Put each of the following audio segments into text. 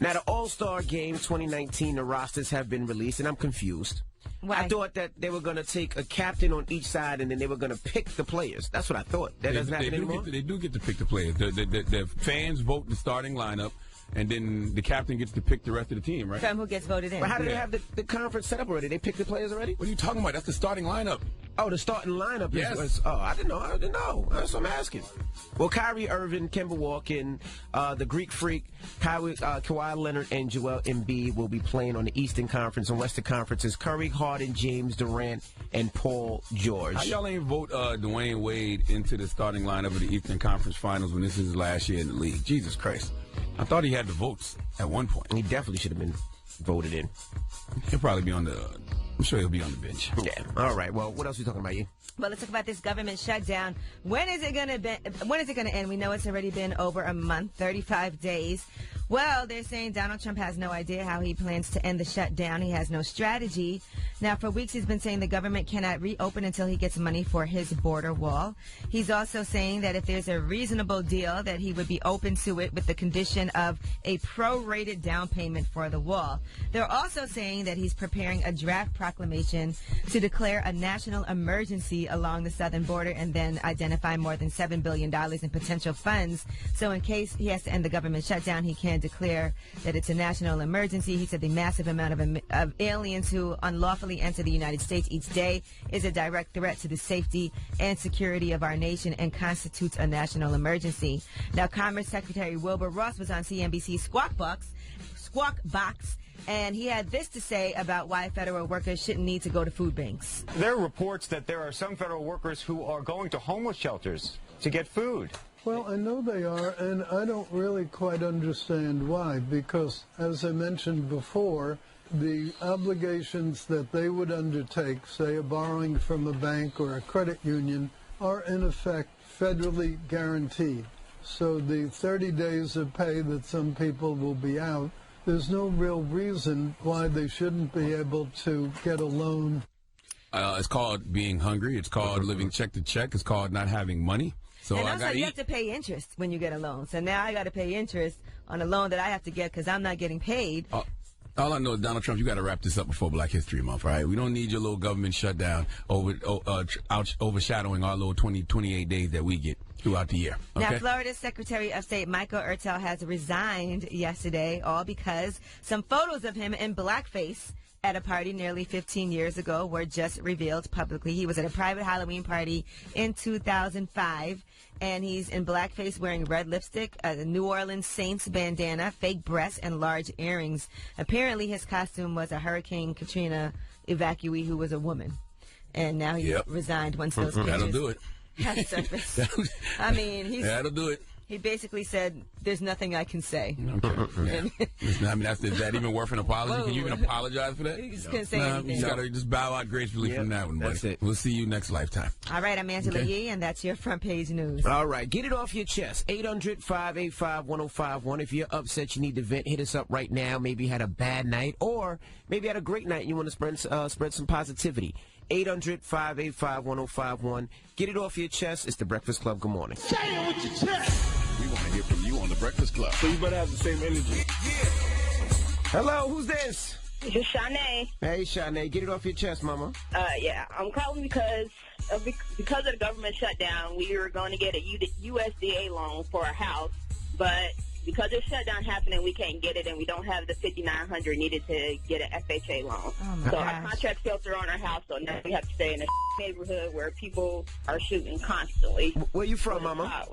Now, the All-Star Game 2019, the rosters have been released, and I'm confused. Why? I thought that they were going to take a captain on each side, and then they were going to pick the players. That's what I thought. That doesn't happen anymore? They do get to pick the players. The fans vote the starting lineup, and then the captain gets to pick the rest of the team, right? From who gets voted in. But how do they have the conference set up already? They picked the players already? What are you talking about? That's the starting lineup. Oh, the starting lineup. Yes. I didn't know. That's what I'm asking. Well, Kyrie Irving, Kemba Walker, the Greek Freak, Kawhi Leonard, and Joel Embiid will be playing on the Eastern Conference and Western Conferences. Curry, Harden, James Durant, and Paul George. How y'all ain't vote Dwayne Wade into the starting lineup of the Eastern Conference Finals when this is his last year in the league? Jesus Christ. I thought he had the votes at one point. He definitely should have been voted in. He'll probably be I'm sure he'll be on the bench. Yeah. All right. Well, what else are we talking about, you? Well, let's talk about this government shutdown. When is it going to end? We know it's already been over a month, 35 days. Well, they're saying Donald Trump has no idea how he plans to end the shutdown. He has no strategy. Now, for weeks, he's been saying the government cannot reopen until he gets money for his border wall. He's also saying that if there's a reasonable deal, that he would be open to it with the condition of a prorated down payment for the wall. They're also saying that he's preparing a draft proclamation to declare a national emergency along the southern border and then identify more than $7 billion in potential funds. So in case he has to end the government shutdown, he can declare that it's a national emergency. He said the massive amount of aliens who unlawfully enter the United States each day is a direct threat to the safety and security of our nation and constitutes a national emergency. Now, Commerce Secretary Wilbur Ross was on CNBC's Squawk Box, and he had this to say about why federal workers shouldn't need to go to food banks. There are reports that there are some federal workers who are going to homeless shelters to get food. Well, I know they are, and I don't really quite understand why, because, as I mentioned before, the obligations that they would undertake, say a borrowing from a bank or a credit union, are in effect federally guaranteed. So the 30 days of pay that some people will be out, there's no real reason why they shouldn't be able to get a loan. It's called being hungry. It's called living check to check. It's called not having money. So and I also, gotta you eat. have to pay interest when you get a loan. So now I got to pay interest on a loan that I have to get because I'm not getting paid. All I know is, Donald Trump, you got to wrap this up before Black History Month, all right? We don't need your little government shutdown overshadowing our little 28 days that we get throughout the year. Okay? Now, Florida's Secretary of State Michael Ertel has resigned yesterday, all because some photos of him in blackface at a party nearly 15 years ago were just revealed publicly. He was at a private Halloween party in 2005, and he's in blackface wearing red lipstick, a New Orleans Saints bandana, fake breasts, and large earrings. Apparently, his costume was a Hurricane Katrina evacuee who was a woman. And now he resigned once those pictures That'll do it. have surfaced. I mean, that'll do it. He basically said, "There's nothing I can say." Okay. Is that even worth an apology? Whoa. Can you even apologize for that? You just couldn't say anything. You gotta just bow out gracefully from that one, buddy. That's it. We'll see you next lifetime. All right, I'm Angela Yee, and that's your front page news. All right, get it off your chest. 800-585-1051. If you're upset, you need to vent, hit us up right now. Maybe you had a bad night, or maybe you had a great night and you want to spread some positivity. 800-585-1051. Get it off your chest. It's The Breakfast Club. Good morning. Say it with your chest. We want to hear from you on The Breakfast Club. So you better have the same energy. Hello, who's this? This is Shanae. Hey, Shanae. Get it off your chest, mama. Yeah, I'm calling because of the government shutdown. We were going to get a USDA loan for a house, but because the shutdown happening, we can't get it, and we don't have the $5,900 needed to get an FHA loan. So our contract fell through on our house, so now we have to stay in a neighborhood where people are shooting constantly. Where you from, mama?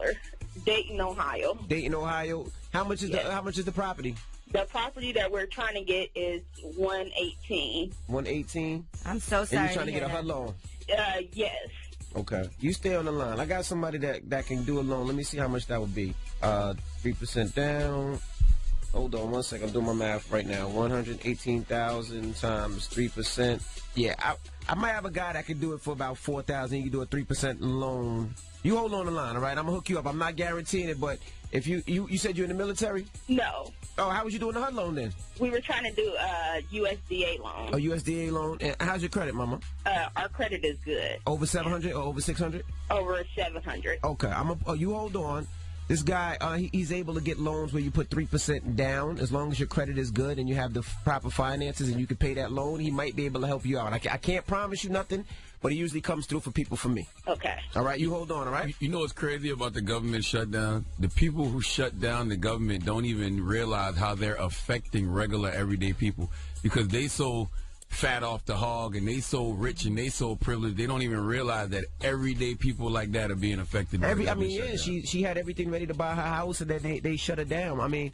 Dayton, Ohio. Dayton, Ohio. How much is the property? The property that we're trying to get is $118. $118. I'm so sorry. And you're trying to get a HUD loan? Yes. Okay. You stay on the line. I got somebody that can do a loan. Let me see how much that would be. 3% down. Hold on 1 second. I'm doing my math right now. 118,000 times 3%. Yeah, I might have a guy that can do it for about 4,000. You can do a 3% loan. You hold on the line, all right? I'm gonna hook you up. I'm not guaranteeing it, but if you said you're in the military? No. Oh, how was you doing the HUD loan then? We were trying to do a USDA loan. A USDA loan? And how's your credit, mama? Our credit is good. Over 700 or over 600? Over 700. Okay, you hold on. This guy, he's able to get loans where you put 3% down as long as your credit is good and you have the proper finances and you can pay that loan. He might be able to help you out. I can't promise you nothing, but he usually comes through for people for me. Okay. All right, you hold on, all right? You know what's crazy about the government shutdown? The people who shut down the government don't even realize how they're affecting regular, everyday people because they so fat off the hog and they so rich and they so privileged they don't even realize that everyday people like that are being affected. She had everything ready to buy her house and then they shut her down. I mean,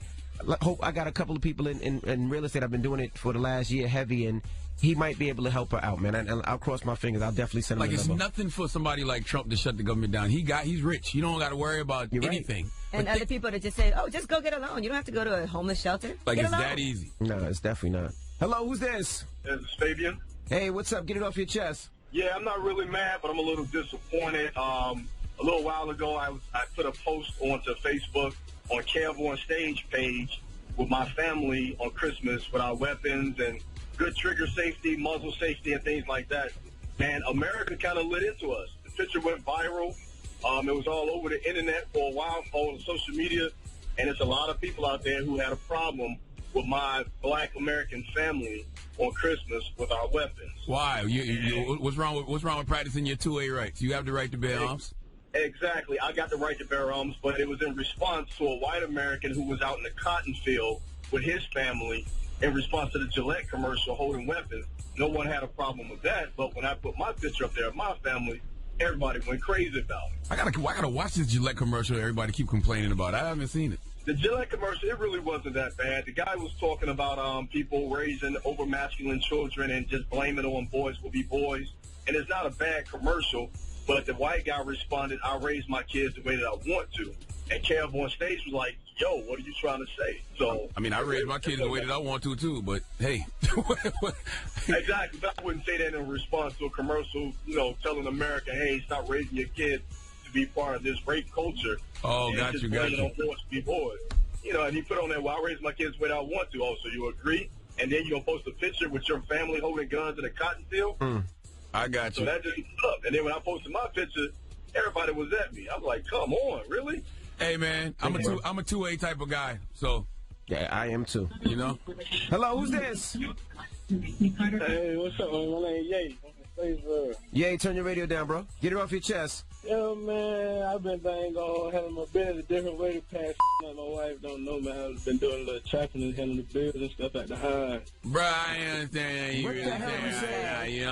I got a couple of people in real estate. I've been doing it for the last year heavy, and he might be able to help her out, man. And I'll cross my fingers. I'll definitely send him a it's number. nothing for somebody like Trump to shut the government down. He's rich. You don't got to worry about anything. Right. And other people that just say, oh, just go get a loan. You don't have to go to a homeless shelter. Like it's that easy. No, it's definitely not. Hello, who's this? This is Fabian. Hey, what's up? Get it off your chest. Yeah, I'm not really mad, but I'm a little disappointed. A little while ago, I put a post onto Facebook on Kev on Stage page with my family on Christmas with our weapons and good trigger safety, muzzle safety, and things like that. And America kind of lit into us. The picture went viral. It was all over the internet for a while, on social media, and it's a lot of people out there who had a problem with my black American family on Christmas with our weapons. Why? What's wrong with practicing your 2A rights? You have the right to bear arms? Exactly. I got the right to bear arms, but it was in response to a white American who was out in the cotton field with his family in response to the Gillette commercial holding weapons. No one had a problem with that, but when I put my picture up there of my family, everybody went crazy about it. I gotta watch this Gillette commercial everybody keep complaining about. I haven't seen it. The Gillette commercial, it really wasn't that bad. The guy was talking about people raising over-masculine children and just blaming it on boys will be boys. And it's not a bad commercial, but the white guy responded, I raised my kids the way that I want to. And Kev on Stage was like, yo, what are you trying to say? So I mean, I raised my kids the way that I want to, too, but hey. Exactly, but I wouldn't say that in response to a commercial, telling America, hey, stop raising your kids to be part of this rape culture. Oh, got you. Don't boys be boys. And you put on there, well, I raised my kids the way that I want to. Oh, so you agree? And then you're going to post a picture with your family holding guns in a cotton field? I got you. So that just up. And then when I posted my picture, everybody was at me. I'm like, come on, really? Hey, man, I'm a 2A type of guy, so. Yeah, I am too. Hello, who's this? Hey, what's up, man? My name is Ye. Ye, turn your radio down, bro. Get it off your chest. Yo, man, I've been handling my business a different way the past. My wife don't know, man. I've been doing a little trapping and handling the bills and stuff at the high. Bruh, I understand. You know what I'm saying? You know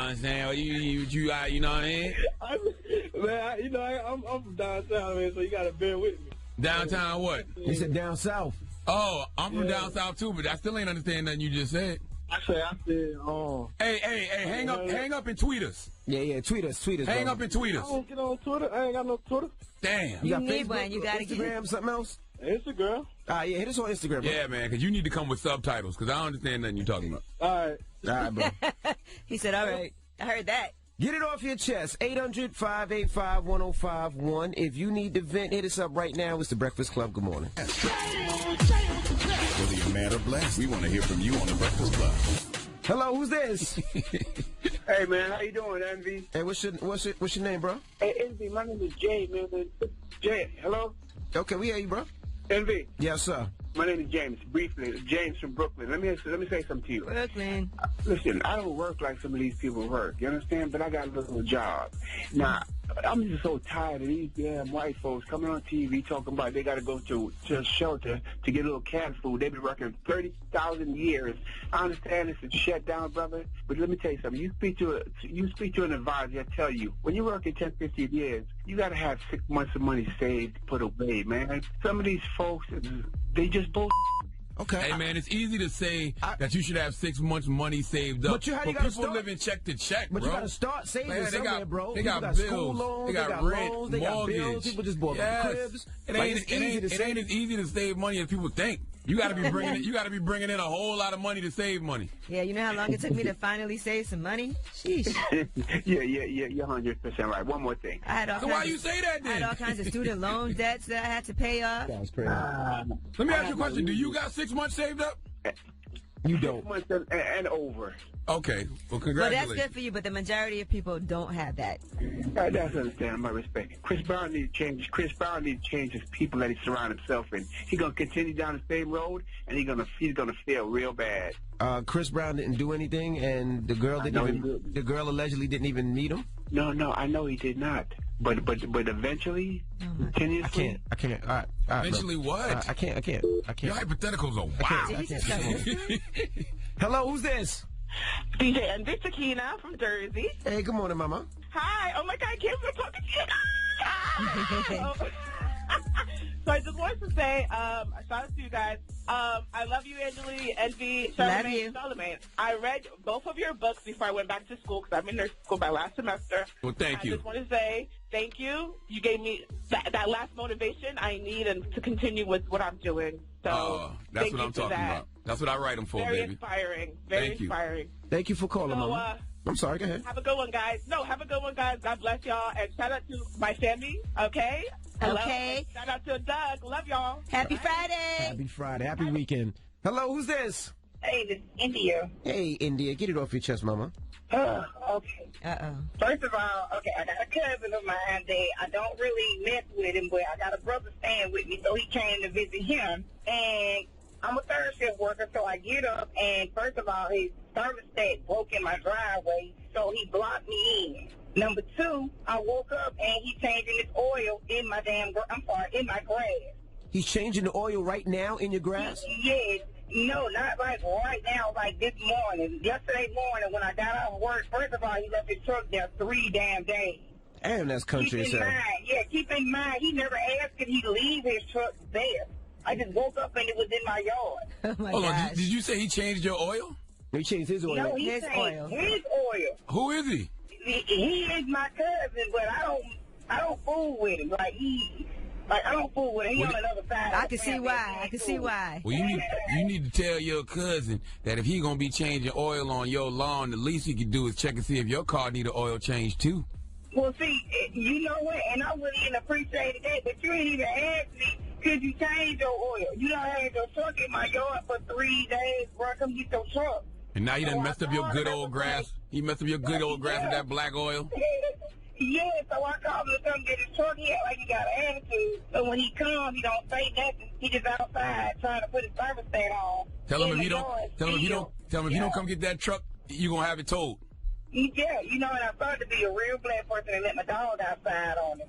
what I mean? I'm from downtown, man, so you got to bear with me. Downtown what? He said down south. Oh, I'm from down south, too, but I still ain't understand nothing you just said. I said, Hey, hang up and tweet us. Yeah, tweet us. Hang up and tweet us. I don't get on Twitter. I ain't got no Twitter. Damn. You got need Facebook, one. You got to Instagram, something else? Instagram. Yeah, hit us on Instagram, bro. Yeah, man, because you need to come with subtitles, because I don't understand nothing you're talking about. All right, bro. He said, all right. I heard that. Get it off your chest. 800-585-1051. If you need to vent, hit us up right now. It's The Breakfast Club. Good morning. Whether you're mad or blessed, we want to hear from you on The Breakfast Club. Hello, who's this? Hey, man, how you doing, Envy? Hey, what's your name, bro? Hey, Envy, my name is Jay, man. Jay, hello? Okay, we hear you, bro. Envy. Yes, sir. My name is James. Briefly, James from Brooklyn. Let me say something to you. Brooklyn. Listen, I don't work like some of these people work. You understand? But I got a little job. Now, I'm just so tired of these damn white folks coming on TV talking about they got to go to a shelter to get a little cat food. They've been working 30,000 years. I understand it's a shutdown, brother. But let me tell you something. You speak to an advisor, I tell you, when you work in 10, 15 years, you got to have 6 months of money saved, put away, man. Some of these folks, they just bullshit. Okay. Hey, man, it's easy to say that you should have 6 months money saved up. But people living check to check, bro. But you got to start saving somewhere, bro. They got bills. School loans, they got rent, loans, they mortgage. got bills. People just bought cribs. It ain't as easy to save money as people think. You got to be bringing in a whole lot of money to save money. Yeah, you know how long it took me to finally save some money? Sheesh. Yeah, you're 100% right. One more thing. So why you say that then? I had all kinds of student loan debts that I had to pay off. That's crazy. Let me ask you a question. Do you got 6 months saved up? You don't. 6 months and over. Okay. Well, Well, congratulations. that's good for you, but the majority of people don't have that. That's understandable. My respect. Chris Brown needs to change. Chris Brown needs to change his people that he surrounds himself in. He's gonna continue down the same road, and he's gonna feel real bad. Chris Brown didn't do anything, and the girl the girl allegedly didn't even meet him. No, I know he did not. But eventually, continuously. I can't. All right, Eventually bro. what? I can't. Your hypotheticals are wild. Hello, who's this? DJ and Sakina from Jersey. Hey, good morning, Mama. Hi. Oh my God, I can't stop talking to you. So I just wanted to say, shout out to you guys. I love you, Angelique, Envy, Charlamagne. I read both of your books before I went back to school because I'm in nursing school my last semester. Well, thank you. I just want to say thank you. You gave me that last motivation I need and to continue with what I'm doing. So that's what I'm talking about. That's what I write them for, Very baby. Inspiring. Very inspiring. Thank you for calling, Mama. I'm sorry, go ahead. Have a good one, guys. No, have a good one, guys. God bless y'all. And shout out to my family, okay? Okay. Shout out to Doug. Love y'all. Happy Friday. Happy Friday. Happy weekend. Hello, who's this? Hey, this is India. Hey, India. Get it off your chest, Mama. Okay. Uh-oh. First of all, okay, I got a cousin of mine that I don't really mess with him, but I got a brother staying with me, so he came to visit him. And I'm a third shift worker, so I get up, and first of all, his thermostat broke in my driveway, so he blocked me in. Number two, I woke up, and he changing his oil in my in my grass. He's changing the oil right now in your grass? Yeah. No, not like right now, like this morning. Yesterday morning when I got off work, first of all, he left his truck there 3 damn days. Damn, that's country as hell. Keep in mind, he never asked could he leave his truck there. I just woke up and it was in my yard. Oh, my Hold on, gosh. did you say he changed your oil? He changed his oil. No, he His changed oil. his oil. Who is he? He is my cousin, but I don't fool with him. I don't fool with him. He on another side. I can see why. I can see why. Well, you need to tell your cousin that if he gonna be changing oil on your lawn, the least he can do is check and see if your car need an oil change too. Well, see, you know what? And I wouldn't even appreciate that, but you ain't even asked me, could you change your oil? You done had your truck in my yard for 3 days, bro. Come get your truck. And now he done messed up your good old grass. He messed up your good old grass with that black oil. Yeah, so I called him to come get his truck. He act like he got an attitude. So when he comes, he don't say nothing. He just outside trying to put his thermostat on. Tell him if you don't come get that truck, you gonna have it towed. Yeah, you know, and I started to be a real black person and let my dog outside on him.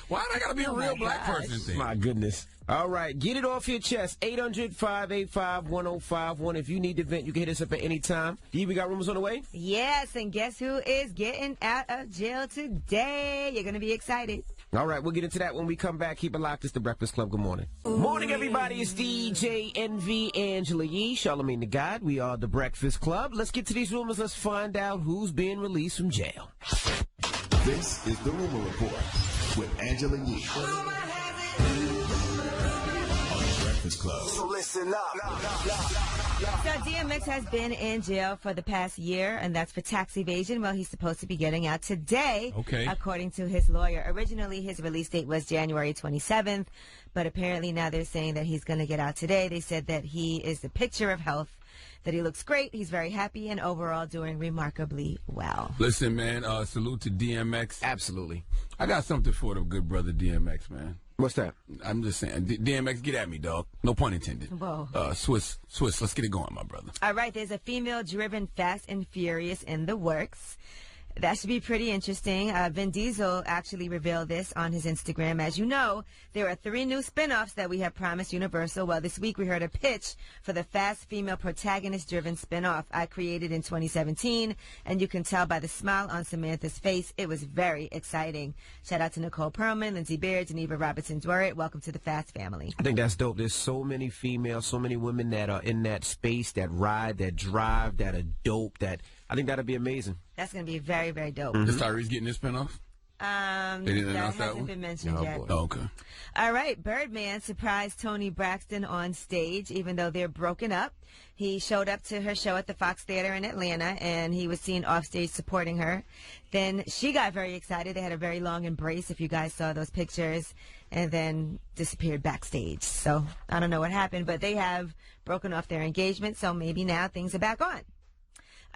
Why I gotta be a real black person thing? My goodness. All right, get it off your chest. 800-585-1051. If you need to vent, you can hit us up at any time. D, we got rumors on the way? Yes, and guess who is getting out of jail today? You're going to be excited. All right, we'll get into that when we come back. Keep it locked. It's The Breakfast Club. Good morning. Morning, everybody. It's DJ NV, Angela Yee, Charlamagne the God. We are The Breakfast Club. Let's get to these rumors. Let's find out who's being released from jail. This is The Rumor Report with Angela Yee. Club. So listen up. So DMX has been in jail for the past year, and that's for tax evasion. Well, he's supposed to be getting out today, according to his lawyer. Originally, his release date was January 27th, but apparently now they're saying that he's going to get out today. They said that he is the picture of health, that he looks great, he's very happy, and overall doing remarkably well. Listen, man, salute to DMX. Absolutely. I got something for the good brother DMX, man. What's that? I'm just saying, DMX, get at me, dog. No pun intended. Whoa. Swiss, let's get it going, my brother. All right, there's a female-driven Fast and Furious in the works. That should be pretty interesting. Vin Diesel actually revealed this on his Instagram. As you know, there are 3 new spinoffs that we have promised Universal. Well, this week we heard a pitch for the fast female protagonist-driven spinoff I created in 2017, and you can tell by the smile on Samantha's face, it was very exciting. Shout out to Nicole Perlman, Lindsay Beard, Geneva Robertson-Dworet. Welcome to the Fast family. I think that's dope. There's so many females, so many women that are in that space, that ride, that drive, that are dope, that I think that'll be amazing. That's going to be very, very dope. Is Tyrese getting this spinoff? They didn't announce that hasn't one? been mentioned yet. Oh, okay. All right, Birdman surprised Toni Braxton on stage, even though they're broken up. He showed up to her show at the Fox Theater in Atlanta, and he was seen off stage supporting her. Then she got very excited. They had a very long embrace, if you guys saw those pictures, and then disappeared backstage. So I don't know what happened, but they have broken off their engagement, so maybe now things are back on.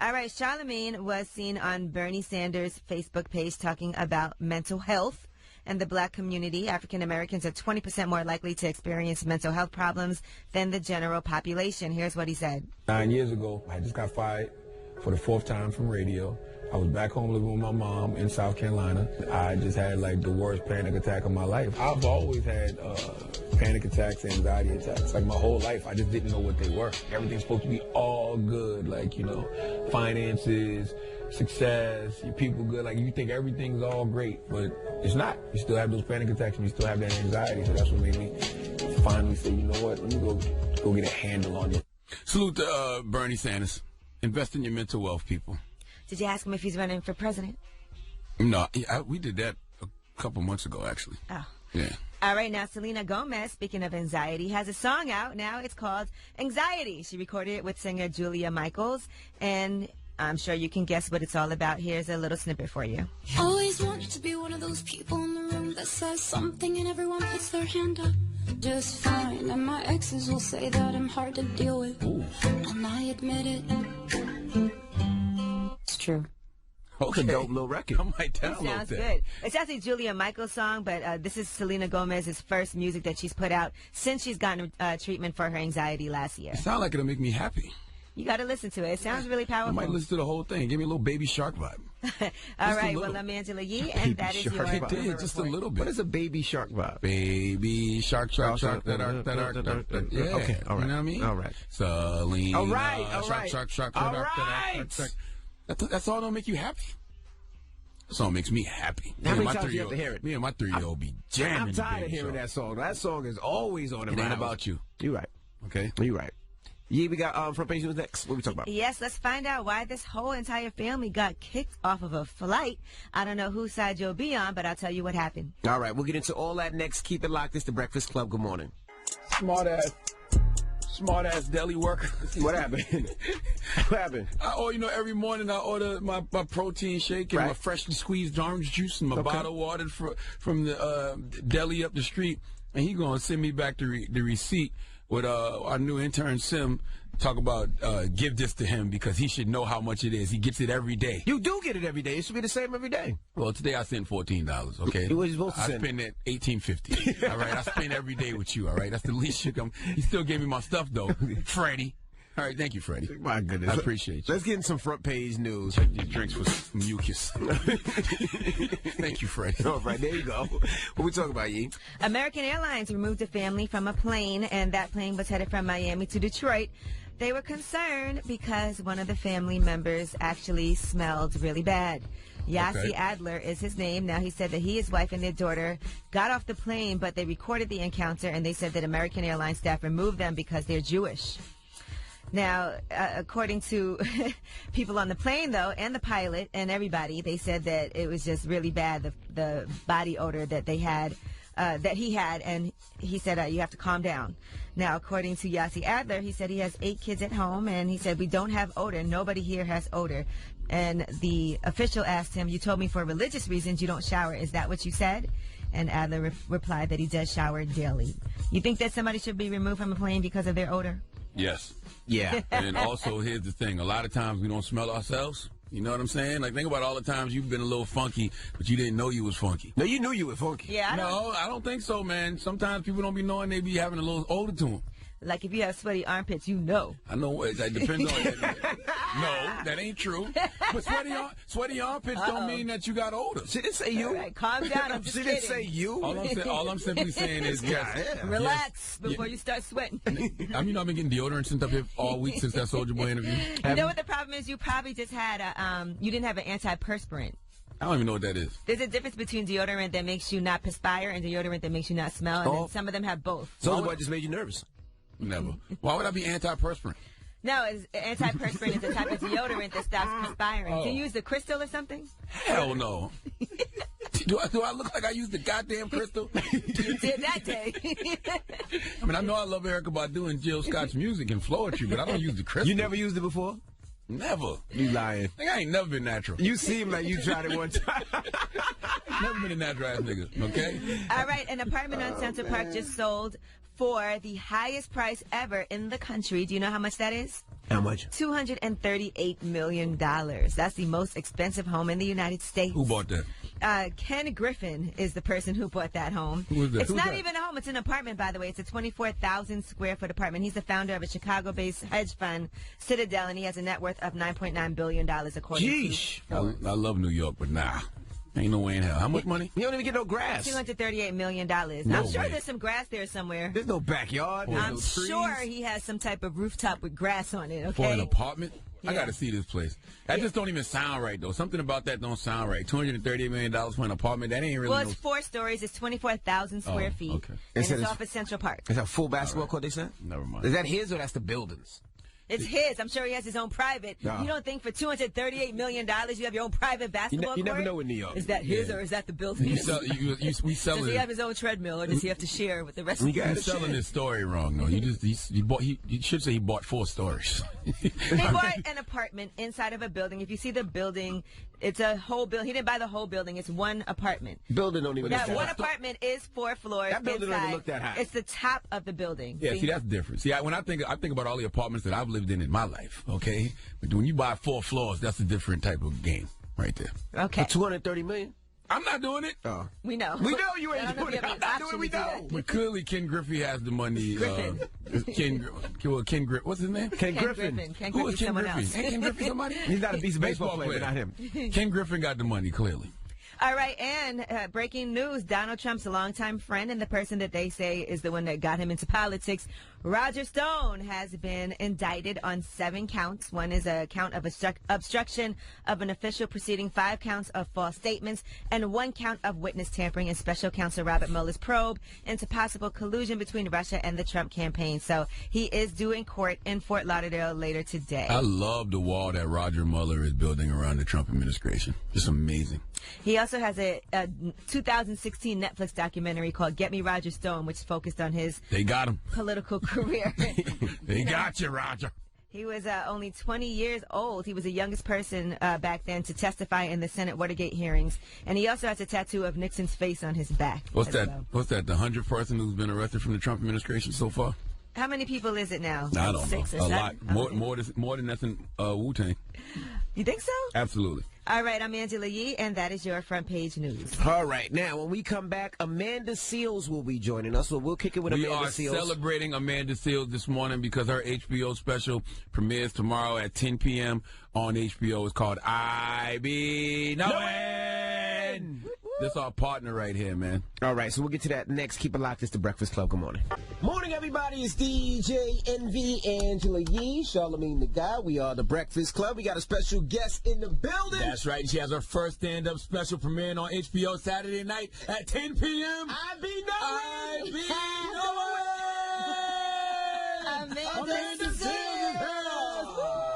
All right, Charlamagne was seen on Bernie Sanders' Facebook page talking about mental health and the black community. African Americans are 20% more likely to experience mental health problems than the general population. Here's what he said. 9 years ago, I just got fired for the 4th time from radio. I was back home living with my mom in South Carolina. I just had like the worst panic attack of my life. I've always had panic attacks, anxiety attacks, like my whole life. I just didn't know what they were. Everything's supposed to be all good, like, you know, finances, success, your people good. Like, you think everything's all great, but it's not. You still have those panic attacks and you still have that anxiety. So that's what made me finally say, you know what, let me go get a handle on it. Salute to Bernie Sanders. Invest in your mental wealth, people. Did you ask him if he's running for president? No, we did that a couple months ago, actually. Oh. Yeah. All right, now Selena Gomez, speaking of anxiety, has a song out now. It's called Anxiety. She recorded it with singer Julia Michaels, and I'm sure you can guess what it's all about. Here's a little snippet for you. Always wanted to be one of those people in the room that says something and everyone puts their hand up just fine. And my exes will say that I'm hard to deal with. Ooh. And I admit it. It's true. Okay. It's a dope little record. I might download It sounds that. good. It's actually Julia Michaels' song, but this is Selena Gomez's first music that she's put out since she's gotten treatment for her anxiety last year. It sounds like it'll make me happy. You got to listen to it. It sounds really powerful. I might listen to the whole thing. Give me a little Baby Shark vibe. All right, well, I'm Angela Yee, and that is your It did, just a little bit. What is a Baby Shark vibe? Baby Shark, shark, shark, that arc. Yeah. Okay, all right. You know what I mean? All right. Selena. All right, all right. Shark, shark, all shark, right. That song don't make you happy. That song makes me happy. How many times do you have to hear it? Me and my 3-year-old be jamming. I'm tired of hearing that song. That song is always on in It my ain't house. about you. You're right. Okay? You're right. Yeah, we got front page news next. What we talking about? Yes, let's find out why this whole entire family got kicked off of a flight. I don't know whose side you'll be on, but I'll tell you what happened. All right, we'll get into all that next. Keep it locked. It's the Breakfast Club. Good morning. Smart ass deli worker. What happened? What happened? Every morning I order my protein shake and Right. my freshly squeezed orange juice and my bottle water from the deli up the street. And he gonna send me back the receipt with our new intern Sim. Talk about give this to him because he should know how much it is. He gets it every day. You do get it every day. It should be the same every day. Well, today I sent $14. Okay, What you supposed to I send? spend it $18.50. All right, I spend every day with you. All right, that's the least you come. He still gave me my stuff though, Freddie. All right, thank you, Freddie. My goodness, I appreciate you. Let's get in some front page news. Check these drinks for some mucus. Thank you, Freddie. All right, there you go. What we talking about, Yee? American Airlines removed a family from a plane, and that plane was headed from Miami to Detroit. They were concerned because one of the family members actually smelled really bad. Yassi Adler is his name. Now, he said that he, his wife, and their daughter got off the plane, but they recorded the encounter, and they said that American Airlines staff removed them because they're Jewish. Now, according to people on the plane, though, and the pilot and everybody, they said that it was just really bad, the body odor that they had, that he had, and he said, you have to calm down. Now, according to Yassi Adler, he said he has 8 kids at home, and he said, we don't have odor. Nobody here has odor. And the official asked him, you told me for religious reasons you don't shower. Is that what you said? And Adler replied that he does shower daily. You think that somebody should be removed from a plane because of their odor? Yes. Yeah. And also, here's the thing. A lot of times we don't smell ourselves. You know what I'm saying? Like, think about all the times you've been a little funky, but you didn't know you was funky. No, you knew you were funky. Yeah. I don't think so, man. Sometimes people don't be knowing they be having a little odor to them. Like, if you have sweaty armpits, you know. I know. It depends on No, that ain't true. But sweaty armpits don't mean that you got odor. She didn't say you. All right, calm down. I'm just She kidding. didn't say you. All I'm simply saying is Relax before you start sweating. I've been getting deodorant since up here all week since that Soulja Boy interview. You know what the problem is? You probably just had you didn't have an antiperspirant. I don't even know what that is. There's a difference between deodorant that makes you not perspire and deodorant that makes you not smell. And then some of them have both. Soulja Boy just made you nervous. Never. Why would I be antiperspirant? No, antiperspirant is a type of deodorant that stops perspiring. Do you use the Crystal or something? Hell no. Do I look like I used the goddamn crystal? You did that day. I mean, I know I love Erykah Badu and Jill Scott's music and poetry, but I don't use the crystal. You never used it before? Never. You lying. I ain't never been natural. You seem like you tried it one time. Never been a natural ass nigga, okay? All right, an apartment on Central Park just sold for the highest price ever in the country. Do you know how much that is? How much? $238 million. That's the most expensive home in the United States. Who bought that? Ken Griffin is the person who bought that home. Who is that? It's Who's not that? even a home. It's an apartment, by the way. It's a 24,000 square foot apartment. He's the founder of a Chicago-based hedge fund, Citadel, and he has a net worth of $9.9 billion, according Jeesh. to... I love New York, but nah. Ain't no way in hell. How much money? You don't even get no grass. $238 million. No I'm sure way. there's some grass there somewhere. There's no backyard. There's I'm no trees. sure he has some type of rooftop with grass on it, okay? For an apartment? I Yeah. got to see this place. That just don't even sound right, though. Something about that don't sound right. $238 million for an apartment, that ain't really Well, it's 4 stories. It's 24,000 square feet. okay. And It says- it's off at Central Park. Is that a full basketball court, they said? Never mind. Is that his or that's the buildings? It's his. I'm sure he has his own private. No. You don't think for $238 million you have your own private basketball you never court? know in New York. Is that his Yeah. or is that the building? We selling Does he it. have his own treadmill or does he have to share with the rest of You're the selling this story wrong, though. You should say he bought 4 stories. He bought an apartment inside of a building. If you see the building, it's a whole building. He didn't buy the whole building. It's one apartment. Building don't even That look that one high. apartment is 4 floors. That building don't inside. even look that high. It's the top of the building. Yeah, see, that's different. See, when I think about all the apartments that I've lived in my life, okay? But when you buy 4 floors, that's a different type of game right there. Okay. For $230 million? I'm not doing it. Oh. We know. We know you I ain't don't know doing if it. you have I'm the not doing option it. We to do know. that. But clearly, Ken Griffey has the money. Griffin. Ken Griffin. What's his name? Ken Griffin. Ken Who is Griffey's Ken someone Griffey? else. Ain't Ken Griffey somebody? He's not a piece of baseball player, but not him. Ken Griffin got the money, clearly. All right, and breaking news, Donald Trump's longtime friend and the person that they say is the one that got him into politics, Roger Stone, has been indicted on 7 counts. One is a count of obstruction of an official proceeding, 5 counts of false statements, and 1 count of witness tampering in Special Counsel Robert Mueller's probe into possible collusion between Russia and the Trump campaign. So he is due in court in Fort Lauderdale later today. I love the wall that Roger Mueller is building around the Trump administration. Just amazing. He also has a 2016 Netflix documentary called Get Me Roger Stone, which focused on his They got him. political career. They got you, Roger. He was only 20 years old. He was the youngest person back then to testify in the Senate Watergate hearings. And he also has a tattoo of Nixon's face on his back. What's as that? well. What's that? The 100th person who's been arrested from the Trump administration so far? How many people is it now? I don't 6 know. or A 7? lot. More than that's in Wu-Tang. You think so? Absolutely. All right, I'm Angela Yee, and that is your front page news. All right. Now, when we come back, Amanda Seales will be joining us. So we'll kick it with We Amanda are Seales. celebrating Amanda Seales this morning because her HBO special premieres tomorrow at 10 p.m. on HBO. It's called I Be Knowin'. This is our partner right here, man. All right, so we'll get to that next. Keep it locked. It's the Breakfast Club. Good morning. Morning, everybody. It's DJ NV, Angela Yee, Charlamagne the Guy. We are the Breakfast Club. We got a special guest in the building. That's right. She has her first stand-up special premiering on HBO Saturday night at 10 p.m. I be knowin'. Amanda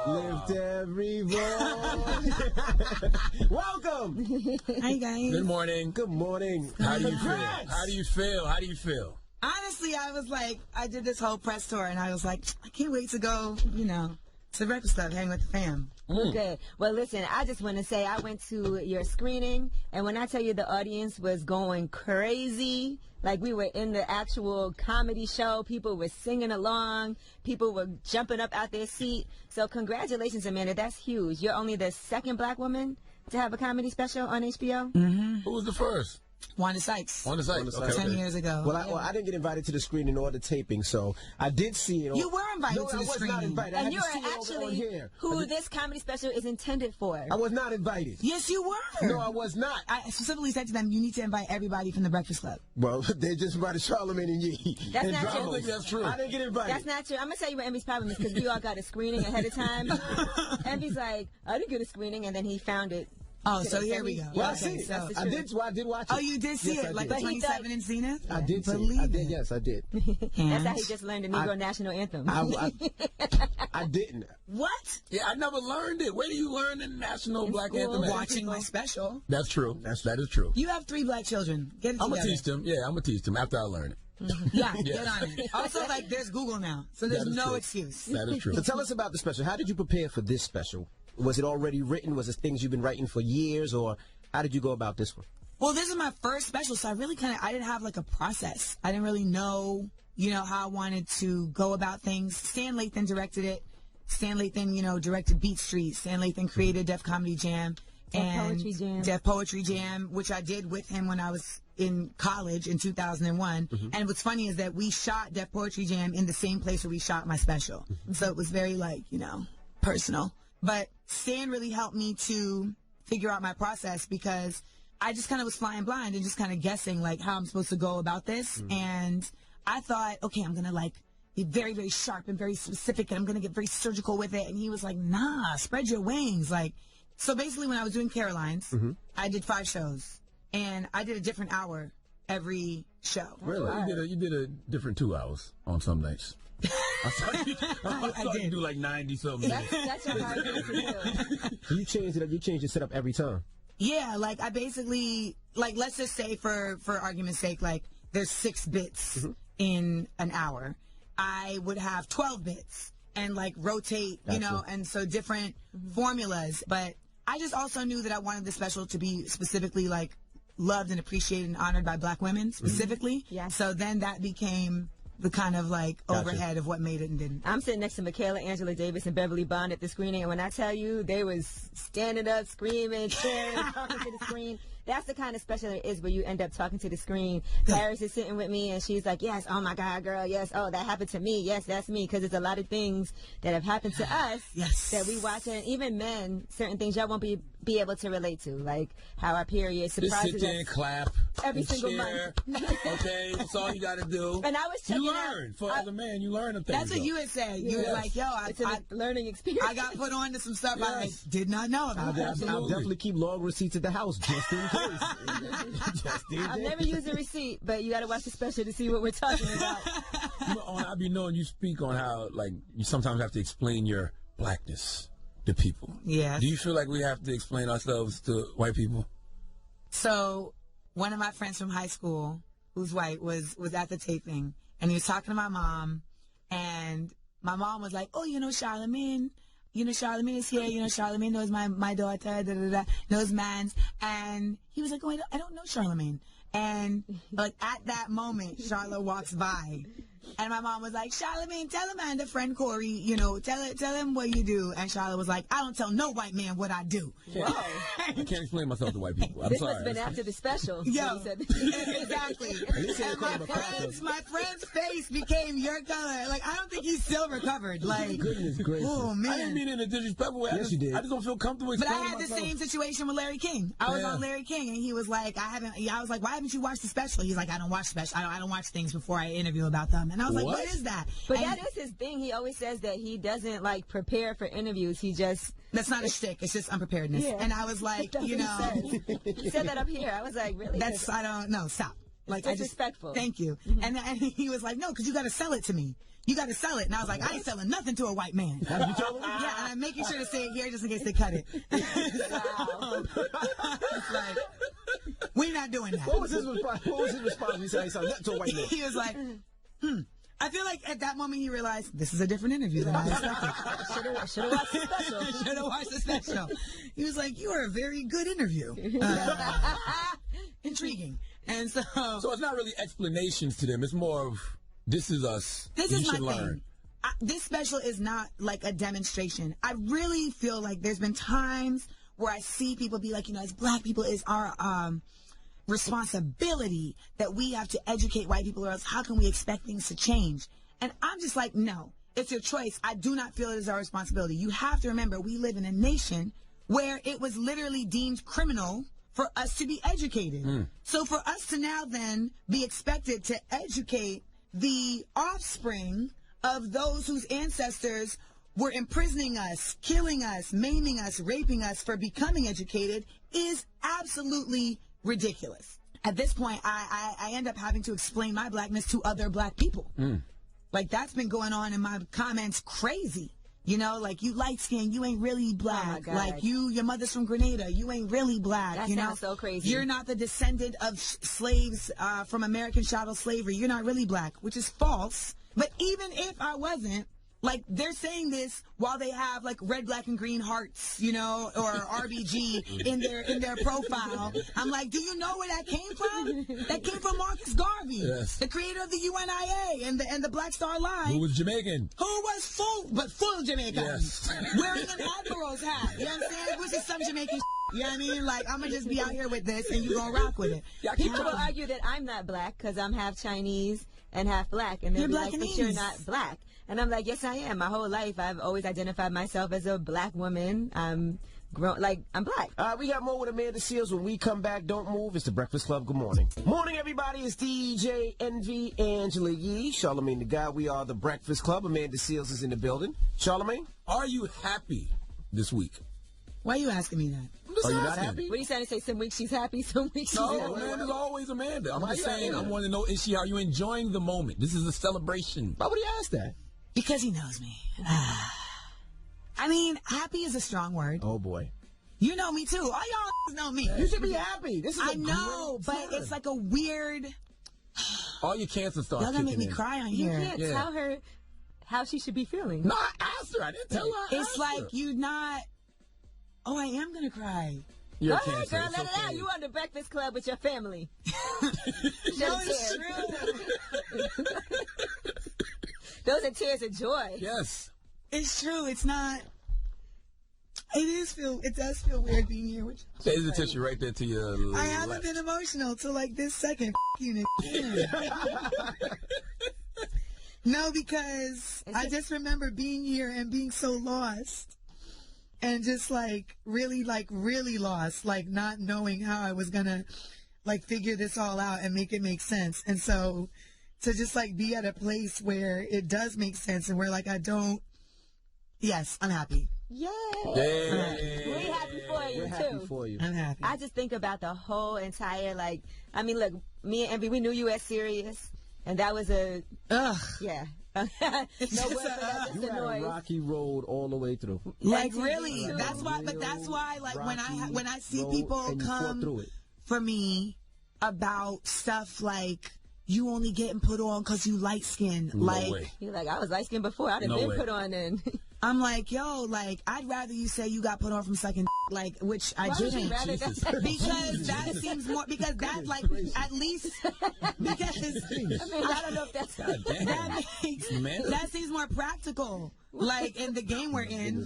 Lift every voice. Welcome. Hi, guys. Good morning. Good morning. How do you feel? How do you feel? How do you feel? Honestly, I was like, I did this whole press tour, and I was like, I can't wait to go, to the Breakfast Club, hang with the fam. Good. Well, listen, I just want to say I went to your screening, and when I tell you the audience was going crazy, like we were in the actual comedy show, people were singing along, people were jumping up out their seat. So congratulations, Amanda. That's huge. You're only the second black woman to have a comedy special on HBO? Mm-hmm. Who was the first? Wanda Sykes. Wanda Sykes. Okay, 10 years ago. Well, I didn't get invited to the screening or the taping, so I did see it. You were invited to the I was screening. not invited. I And had you to are see it over on actually here. who this comedy special is intended for. I was not invited. Yes, you were. No, I was not. I specifically said to them, you need to invite everybody from the Breakfast Club. Well, they just invited Charlamagne and Yee. That's and not Drama. true. I think that's true. I didn't get invited. That's not true. I'm going to tell you what Envy's problem is because we all got a screening ahead of time. Envy's like, I didn't get a screening, and then he found it Oh, so here we go. Well, Okay, I see. so- I did watch it. Oh, you did see Yes, it? I Like did. the 27 in Zenith? I did see it. Believe I did. it. Yes, I did. That's how he just learned the Negro National Anthem. I didn't. What? Yeah, I never learned it. Where do you learn the national black anthem? at? Watching my special. That's true. That is true. You have 3 black children. Get it I'm together. gonna teach them. Yeah, I'm gonna teach them after I learn it. Yeah, Yeah. get on it. Also, like, there's Google now, so there's That is no true. excuse. That is true. So tell us about the special. How did you prepare for this special? Was it already written? Was it things you've been writing for years, or how did you go about this one? Well, this is my first special, so I didn't have like a process. I didn't really know, how I wanted to go about things. Stan Lathan directed it. Stan Lathan, directed Beat Street. Stan Lathan created Def Comedy Jam. Def Poetry Jam, which I did with him when I was in college in 2001. And what's funny is that we shot Def Poetry Jam in the same place where we shot my special. So it was very personal. But Stan really helped me to figure out my process because I just kind of was flying blind and just kind of guessing how I'm supposed to go about this. And I thought, okay, I'm going to be very, very sharp and very specific and I'm going to get very surgical with it. And he was like, nah, spread your wings. So basically when I was doing Caroline's, I did 5 shows and I did a different hour every show. Really? You did a different 2 hours on some nights. I saw you do 90 something. That's a hard thing to do. You changed it up. You changed your setup every time. Yeah, I basically, let's just say for argument's sake, there's 6 bits in an hour. I would have 12 bits and rotate, and so different formulas. But I just also knew that I wanted the special to be specifically loved and appreciated and honored by black women specifically. Yes. So then that became the kind of overhead of what made it and didn't. I'm sitting next to Michaela Angela Davis and Beverly Bond at the screening, and when I tell you they was standing up, screaming, cheering, talking to the screen, that's the kind of special it is where you end up talking to the screen. Paris is sitting with me, and she's like, yes, oh my God, girl, yes, oh, that happened to me, yes, that's me, because there's a lot of things that have happened to us that we watch, and even men, certain things y'all won't be able to relate to, like how our period surprises Just sit there and clap every and single cheer. month. Okay, that's all you got to do. And I was checking You learn. As a man, you learn a thing. That's what you would say. You were like, yo, it's a learning experience. I got put on to some stuff I did not know about. I'll definitely keep long receipts at the house just in case. I've never used a receipt, but you got to watch the special to see what we're talking about. I be knowing you speak on how you sometimes have to explain your blackness to people. Yeah. Do you feel like we have to explain ourselves to white people? So one of my friends from high school, who's white, was at the taping, and he was talking to my mom, and my mom was like, oh, Charlemagne. Charlemagne is here. Charlemagne knows my daughter, knows mans. And he was like, oh, I don't know Charlemagne. And at that moment, Charlotte walks by. And my mom was like, Charlemagne, tell Amanda, friend Corey, tell him what you do. And Charlotte was like, I don't tell no white man what I do. I can't explain myself to white people. I'm this sorry. must have been after the special. Yo, He said. exactly. And my friend's face became your color. I don't think he's still recovered. Goodness gracious. Oh, man. I didn't mean it in a disrespectful way. Yes, you did. I just don't feel comfortable But I explaining had the myself. same situation with Larry King. I was on Larry King, and he was like, I was like, why haven't you watched the special? He's like, I don't watch special. I don't watch things before I interview about them. And I was like, what is that? But that is his thing. He always says that he doesn't prepare for interviews. He just that's not a shtick. It's just unpreparedness. Yeah. And I was like, He said that up here. I was like, really? I don't know. Stop. Disrespectful. Thank you. And he was like, no, because you got to sell it to me. You got to sell it. And I was like, I ain't selling nothing to a white man. Have you told him? Yeah, and I'm making sure to say it here just in case they cut it. We're not doing that. What was his response? When he said he sold nothing to a white man? He was like, I feel like at that moment he realized this is a different interview than I expected. Should have watched the special. Should have watched the special. He was like, you are a very good interview. Intriguing. And so it's not really explanations to them. It's more of, this is us. This you is should my learn. thing. This special is not like a demonstration. I really feel like there's been times where I see people be like, as black people, is our responsibility that we have to educate white people, or else how can we expect things to change? And I'm just like, no, it's your choice. I do not feel it is our responsibility. You have to remember, we live in a nation where it was literally deemed criminal for us to be educated. So for us to now then be expected to educate the offspring of those whose ancestors were imprisoning us, killing us, maiming us, raping us for becoming educated is absolutely ridiculous. At this point, I end up having to explain my blackness to other black people. Like, that's been going on in my comments crazy. You know, like, you light skin, you ain't really black. Oh like, your mother's from Grenada, you ain't really black. That you know, sounds so crazy. You're not the descendant of slaves from American chattel slavery. You're not really black, which is false. But even if I wasn't, like, they're saying this while they have, like, red, black, and green hearts, you know, or RBG in their profile. I'm like, do you know where that came from? That came from Marcus Garvey, the creator of the UNIA and the Black Star Line. Who was Jamaican. Who was full Jamaican. Yes. Wearing an admiral's hat. You know what I'm saying? Which is some Jamaican you know what I mean? Like, I'm going to just be out here with this and you going to rock with it. People will argue that I'm not black because I'm half Chinese and half black. And they're like, but you're not black. And I'm like, yes, I am. My whole life, I've always identified myself as a black woman. I'm black. We got more with Amanda Seales when we come back. Don't move. It's the Breakfast Club. Good morning. Morning, everybody. It's DJ Envy, Angela Yee, Charlamagne the God. We are the Breakfast Club. Amanda Seales is in the building. Charlamagne? Are you happy this week? Why are you asking me that? Are you not happy? What are you trying to say? Some weeks she's happy, some weeks she's happy. No, Amanda's always Amanda. I'm just saying, I want to know, are you enjoying the moment? This is a celebration. Why would he ask that? Because he knows me. I mean, happy is a strong word. Oh, boy. You know me, too. All y'all know me. You should be happy. This is I know, but it's like a weird... All your cancer starts y'all gonna make me cry on here. You can't tell her how she should be feeling. No, I asked her. I didn't tell her. It's like you not... Oh, I am going to cry. Go ahead, girl. Let it out. You on the Breakfast Club with your family. No, it's true. Those are tears of joy. Yes. It's true. It's not... It does feel weird being here with you. There's a tissue right there to your I haven't been emotional till like this second. You No, because I just remember being here and being so lost. And just really lost, like not knowing how I was gonna figure this all out and make it make sense. And so to just be at a place where it does make sense and where yes, I'm happy. Yay! Yay. We're happy for you, We're happy for you. I'm happy. I just think about the whole entire, look, me and Envy, we knew you as serious, and that was a... Ugh. Yeah. No word for that, just You a had noise. a rocky road all the way through. Really? That's why, but that's why, when I see people come for me about stuff like, you only getting put on because you light skinned. Way. You're like, I was light skinned before. I done been put on then. I'm like, yo, I'd rather you say you got put on from sucking which I didn't. Because that seems more, because that, at least, because, I don't know if that's, that seems more practical. In the game we're in,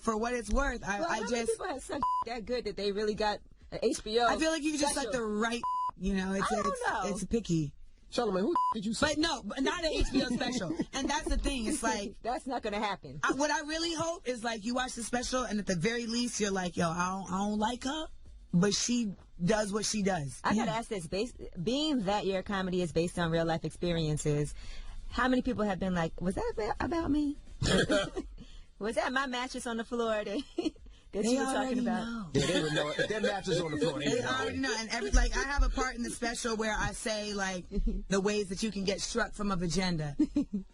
for what it's worth, I just. People have sucked that good that they really got an HBO. I feel like you just like the right, it's picky. Charlamagne, who did you say? But no, not an HBO special. And that's the thing. It's that's not going to happen. What I really hope is you watch the special and at the very least you're like, yo, I don't like her, but she does what she does. I got to ask this. Being that your comedy is based on real life experiences, how many people have been like, was that about me? Was that my mattress on the floor that you were talking about? Know. Yeah, they would know. If their mattress on the floor, they already know. And I have a part in the special where I say the ways that you can get struck from a vagina,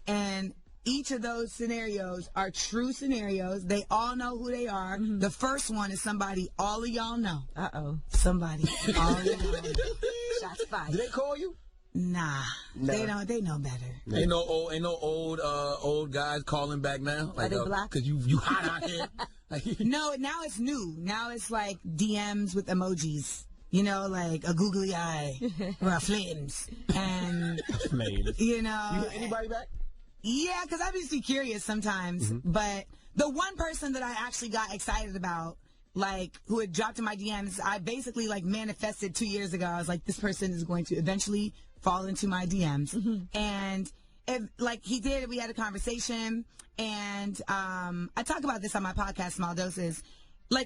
and each of those scenarios are true scenarios. They all know who they are. Mm-hmm. The first one is somebody all of y'all know. Somebody all of y'all know. Shots fired. Did they call you? Nah. They know better. Ain't no old guys calling back now. Are they blocked? Because you hot out here. No, now it's new. Now it's DMs with emojis. A googly eye or flames. And, You got anybody back? Yeah, because I'm just curious sometimes. Mm-hmm. But the one person that I actually got excited about, who had dropped in my DMs, I basically, manifested 2 years ago. I was like, this person is going to eventually fall into my DMs. Mm-hmm. And, he did, we had a conversation. And I talk about this on my podcast, Small Doses.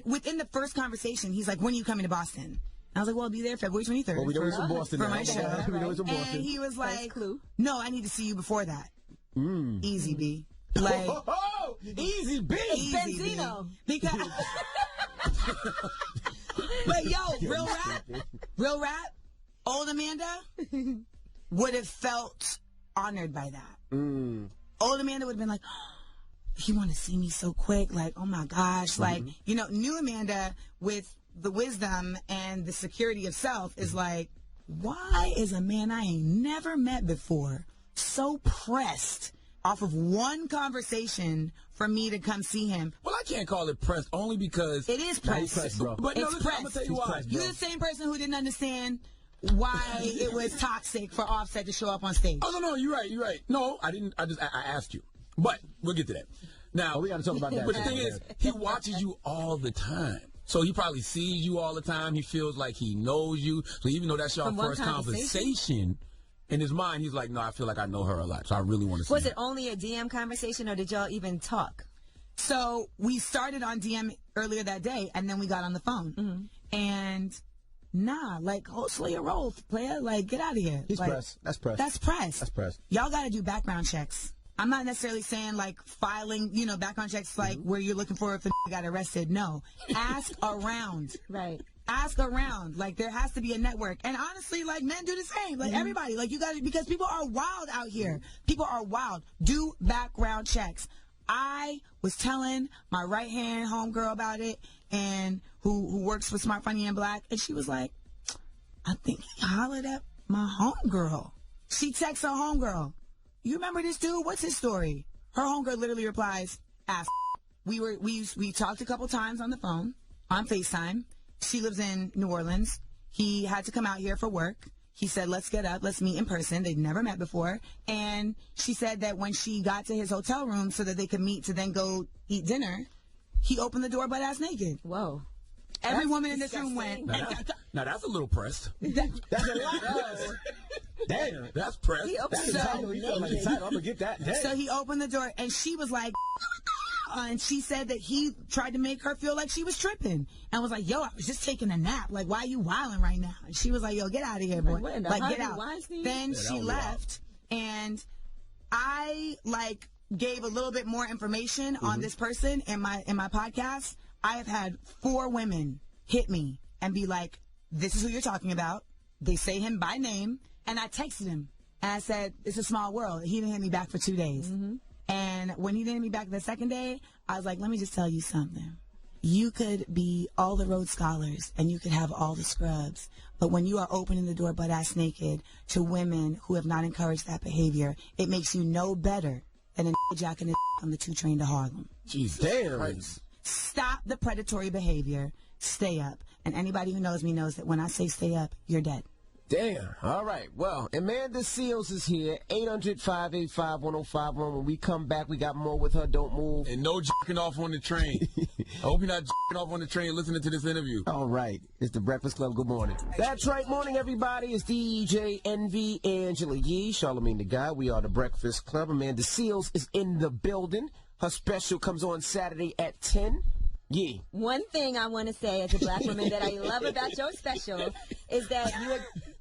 Within the first conversation, he's like, when are you coming to Boston? I was like, well, I'll be there February 23rd. Well, we know it's in Boston for my show. We know it's in Boston. And he was like, no, I need to see you before that. Easy, B. Easy B. Easy, Benzino. Because But yo, real rap, old Amanda would have felt honored by that. Old Amanda would have been like, he want to see me so quick, like, oh my gosh, like, you know, new Amanda with the wisdom and the security of self is like, why is a man I ain't never met before so pressed off of one conversation for me to come see him? Well, I can't call it pressed only because it is pressed, bro. But no, it's listen, I'm gonna tell you why. You're the same person who didn't understand why it was toxic for Offset to show up on stage. Oh no, you're right. No, I didn't. I asked you, but we'll get to that. Now we got to talk about that. But the thing is, he watches you all the time. So he probably sees you all the time. He feels like he knows you. So even though that's your first conversation, in his mind, he's like, no, I feel like I know her a lot. So I really want to see Was her. it only a DM conversation, or did y'all even talk? So we started on DM earlier that day, and then we got on the phone. And like, slow your roll, player. Like, get out of here. He's like, pressed. That's pressed. That's pressed. That's pressed. Y'all got to do background checks. I'm not necessarily saying like filing, you know, background checks like where you're looking for if a got arrested. No. Ask around. Right. Ask around. Like, there has to be a network. And honestly, like, men do the same. Like, everybody. Like, you got to, because people are wild out here. People are wild. Do background checks. I was telling my right-hand homegirl about it, and who works with Smart, Funny, and Black, and she was like, I think he hollered at my homegirl. She texts her homegirl, you remember this dude? What's his story? Her homegirl literally replies, ask. We talked a couple times on the phone, on FaceTime. She lives in New Orleans. He had to come out here for work. He said, let's get up, let's meet in person. They'd never met before. And she said that when she got to his hotel room so that they could meet to then go eat dinner, he opened the door butt-ass naked. Whoa. Every woman in this room went. Now that's a little pressed. That's a lot. Damn. That's pressed. I'm gonna get that. Damn. So he opened the door, and she was like, and she said that he tried to make her feel like she was tripping, and was like, yo, I was just taking a nap. Like, why are you wilding right now? And she was like, yo, get out of here, boy. Like, get out. Then she left, and I like gave a little bit more information on this person in my podcast. I have had 4 women hit me and be like, this is who you're talking about. They say him by name. And I texted him. And I said, it's a small world. He didn't hit me back for 2 days. And when he didn't hit me back the second day, I was like, let me just tell you something. You could be all the Rhodes Scholars and you could have all the scrubs. But when you are opening the door butt-ass naked to women who have not encouraged that behavior, it makes you no better than a jacking on the 2 train to Harlem. Jesus. Damn. Stop the predatory behavior. Stay up. And anybody who knows me knows that when I say stay up, you're dead. Damn. All right. Well, Amanda Seals is here. 800-585-1051. When we come back, we got more with her. Don't move. And no jacking off on the train. I hope you're not jacking off on the train listening to this interview. All right. It's the Breakfast Club. Good morning. That's right. Morning, everybody. It's DJ Envy, Angela Yee, Charlamagne the Guy. We are the Breakfast Club. Amanda Seals is in the building. Her special comes on Saturday at 10. Yeah. One thing I want to say as a black woman that I love about your special is that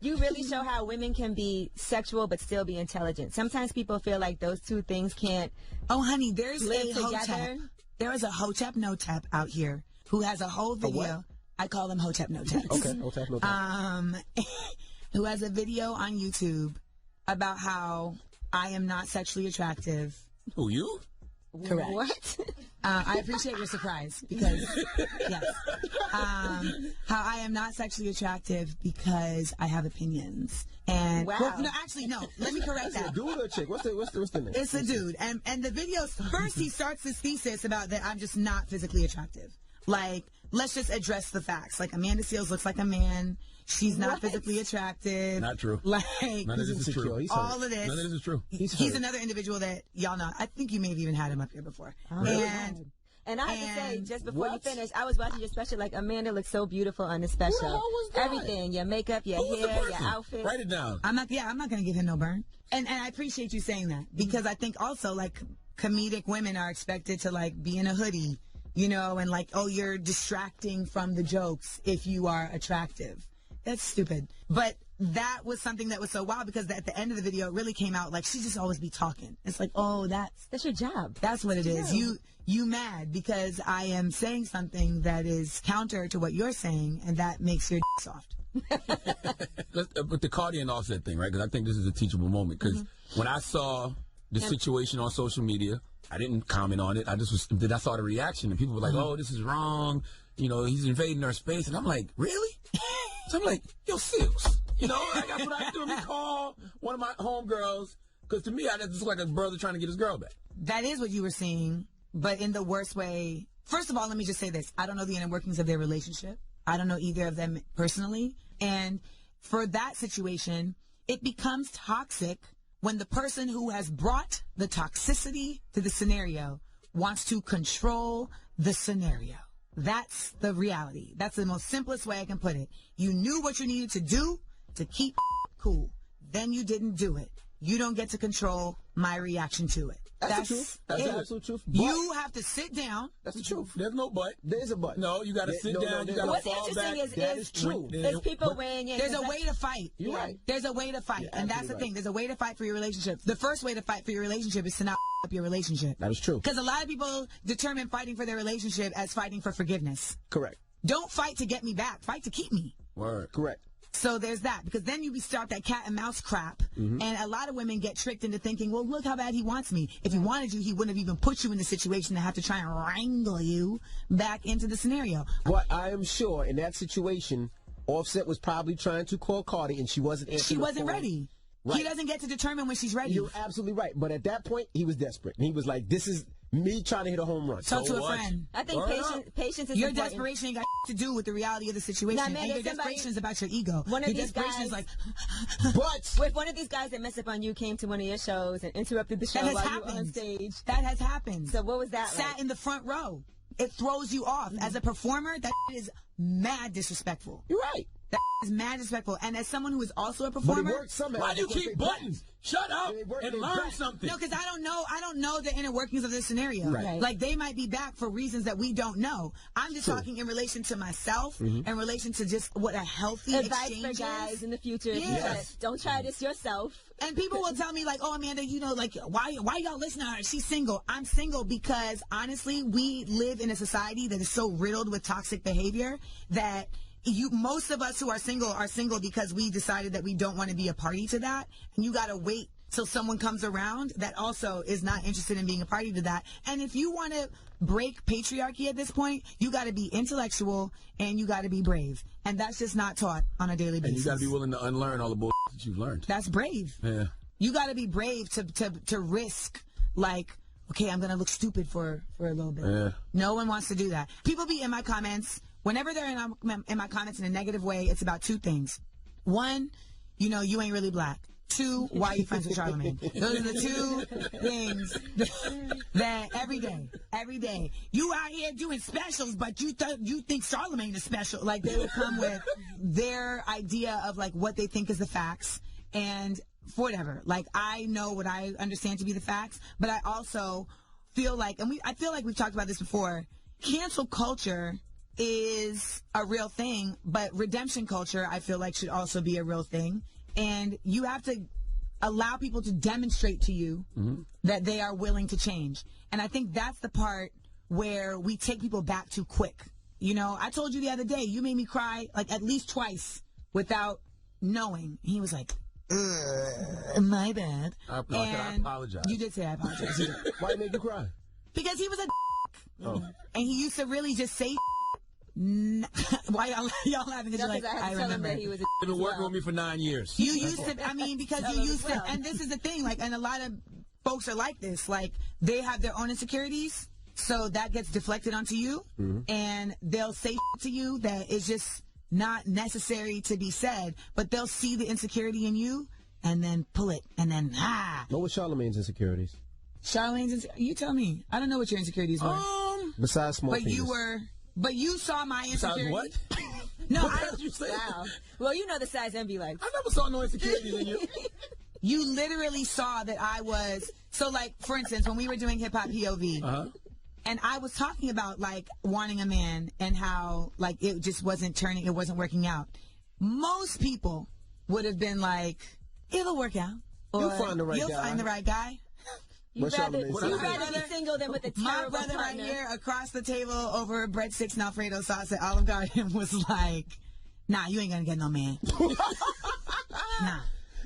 you really show how women can be sexual but still be intelligent. Sometimes people feel like those two things can't. Oh, honey, there's live a together. Hotep. There is a Hotep No-Tep out here who has a whole video. I call them Hotep No-Teps. Okay, Hotep No-Tep. Who has a video on YouTube about how I am not sexually attractive. Who, you? Correct. What? I appreciate your surprise because, yes. How I am not sexually attractive because I have opinions. And wow. Well, no, actually, no. Let me correct that. Is it a dude or a chick? What's the name? It's a dude. And the video, first he starts this thesis about that I'm just not physically attractive. Like, let's just address the facts. Like, Amanda Seals looks like a man. She's not physically attractive. Not true. Like, none of this is true. All of this. None of this is true. He's another individual that y'all know. I think you may have even had him up here before. Oh, and I have to say, just before you finish, I was watching your special. Like, Amanda looks so beautiful on the special. Who the hell was that? Everything, your makeup, your hair, your outfit. Write it down. I'm not going to give him no burn. And I appreciate you saying that because I think also like comedic women are expected to like be in a hoodie, you know, and like, oh, you're distracting from the jokes if you are attractive. that's stupid. But that was something that was so wild because at the end of the video, it really came out like she just always be talking. It's like, oh, that's your job. That's what it is. You mad because I am saying something that is counter to what you're saying, and that makes your soft. But the Cardi and Offset thing, right? Because I think this is a teachable moment. Because when I saw the situation on social media, I didn't comment on it. I saw the reaction, and people were like, "Oh, this is wrong. You know, he's invading our space." And I'm like, "Really?" So I'm like, "Yo, Sills." You know, like, that's what I do. I call one of my homegirls because to me, I just look like a brother trying to get his girl back. That is what you were seeing, but in the worst way. First of all, let me just say this: I don't know the inner workings of their relationship. I don't know either of them personally, and for that situation, it becomes toxic when the person who has brought the toxicity to the scenario wants to control the scenario. That's the reality. That's the most simplest way I can put it. You knew what you needed to do to keep cool. Then you didn't do it. You don't get to control my reaction to it. That's the truth. That's the absolute truth. But you have to sit down. That's the truth. There's no but. There's a but. No, you got to sit down. You got to What's fall back. interesting That is true. is people weighing in. There's a way to fight. You're right. There's a way to fight. You're And that's the absolutely thing. There's a way to fight for your relationship. The first way to fight for your relationship is to not up your relationship. That is true. Because a lot of people determine fighting for their relationship as fighting for forgiveness. Correct. Don't fight to get me back. Fight to keep me. Word. Correct. So there's that, because then you start that cat and mouse crap, and a lot of women get tricked into thinking, well, look how bad he wants me. If he wanted you, he wouldn't have even put you in the situation to have to try and wrangle you back into the scenario. But I am sure in that situation, Offset was probably trying to call Cardi, and she wasn't answering. She wasn't ready. Right. He doesn't get to determine when she's ready. You're absolutely right. But at that point, he was desperate, and he was like, "This is me trying to hit a home run." Talk to a friend. I think patience is your important. desperation ain't got to do with the reality of the situation. Nah, man, and your desperation is about your ego. One of your these desperation guys, is like, but if one of these guys that mess up on you came to one of your shows and interrupted the show that has while happened. you were on stage. That has happened. So what was that Sat like? in the front row. It throws you off. As a performer, that is mad disrespectful. You're right. That is mad disrespectful. And as someone who is also a But performer, it worked somehow. Why do you keep buttons? Shut up and learn something. no, because I don't know the inner workings of this scenario. Right. Like they might be back for reasons that we don't know. I'm just talking in relation to myself, in relation to just what a healthy Advice exchange for guys is. in the future. Yes. Don't try this yourself. And people will tell me like, oh, Amanda, you know, like, why y'all listen to her? She's single. I'm single because, honestly, we live in a society that is so riddled with toxic behavior that most of us who are single because we decided that we don't want to be a party to that. And you got to wait till someone comes around that also is not interested in being a party to that. And if you want to break patriarchy at this point, you got to be intellectual and you got to be brave. And that's just not taught on a daily basis. And you got to be willing to unlearn all the bullshit that you've learned. That's brave. Yeah. You got to be brave to risk, like, okay, I'm going to look stupid for a little bit. Yeah. No one wants to do that. People be in my comments. Whenever they're in my comments in a negative way, it's about two things. One, you know, you ain't really black. Two, why are you friends with Charlamagne? Those are the two things that every day, you out here doing specials, but you think Charlamagne is special. Like, they would come with their idea of, like, what they think is the facts. And whatever. Like, I know what I understand to be the facts, but I also feel like, and I feel like we've talked about this before, cancel culture is a real thing, but redemption culture, I feel like, should also be a real thing. And you have to allow people to demonstrate to you that they are willing to change. And I think that's the part where we take people back too quick. You know, I told you the other day, you made me cry like at least twice without knowing. He was like, my bad. I apologize. You did say I apologize. Why make you cry? Because he was a and he used to really just say why y'all laughing? Because you're like, I remember. He was You've been working with me for 9 years. You used to, I mean, because you used to, and this is the thing, like, and a lot of folks are like this, like, they have their own insecurities, so that gets deflected onto you, and they'll say to you that is just not necessary to be said, but they'll see the insecurity in you, and then pull it, and then, What was Charlamagne's insecurities? You tell me. I don't know what your insecurities were. Besides small penis. But you saw my insecurities. What? No, what did you say? Wow. Well, you know the size envy like. I never saw no insecurities in you. You literally saw that I was, so like, for instance, when we were doing Hip Hop POV, and I was talking about, like, wanting a man and how, like, it just wasn't working out. most people would have been like, it'll work out. Or You'll find the right guy. You'll find the right guy. You'd rather be single than with a terrible My brother partner. right here across the table over breadsticks and Alfredo sauce at Olive Garden was like, nah, you ain't gonna get no man.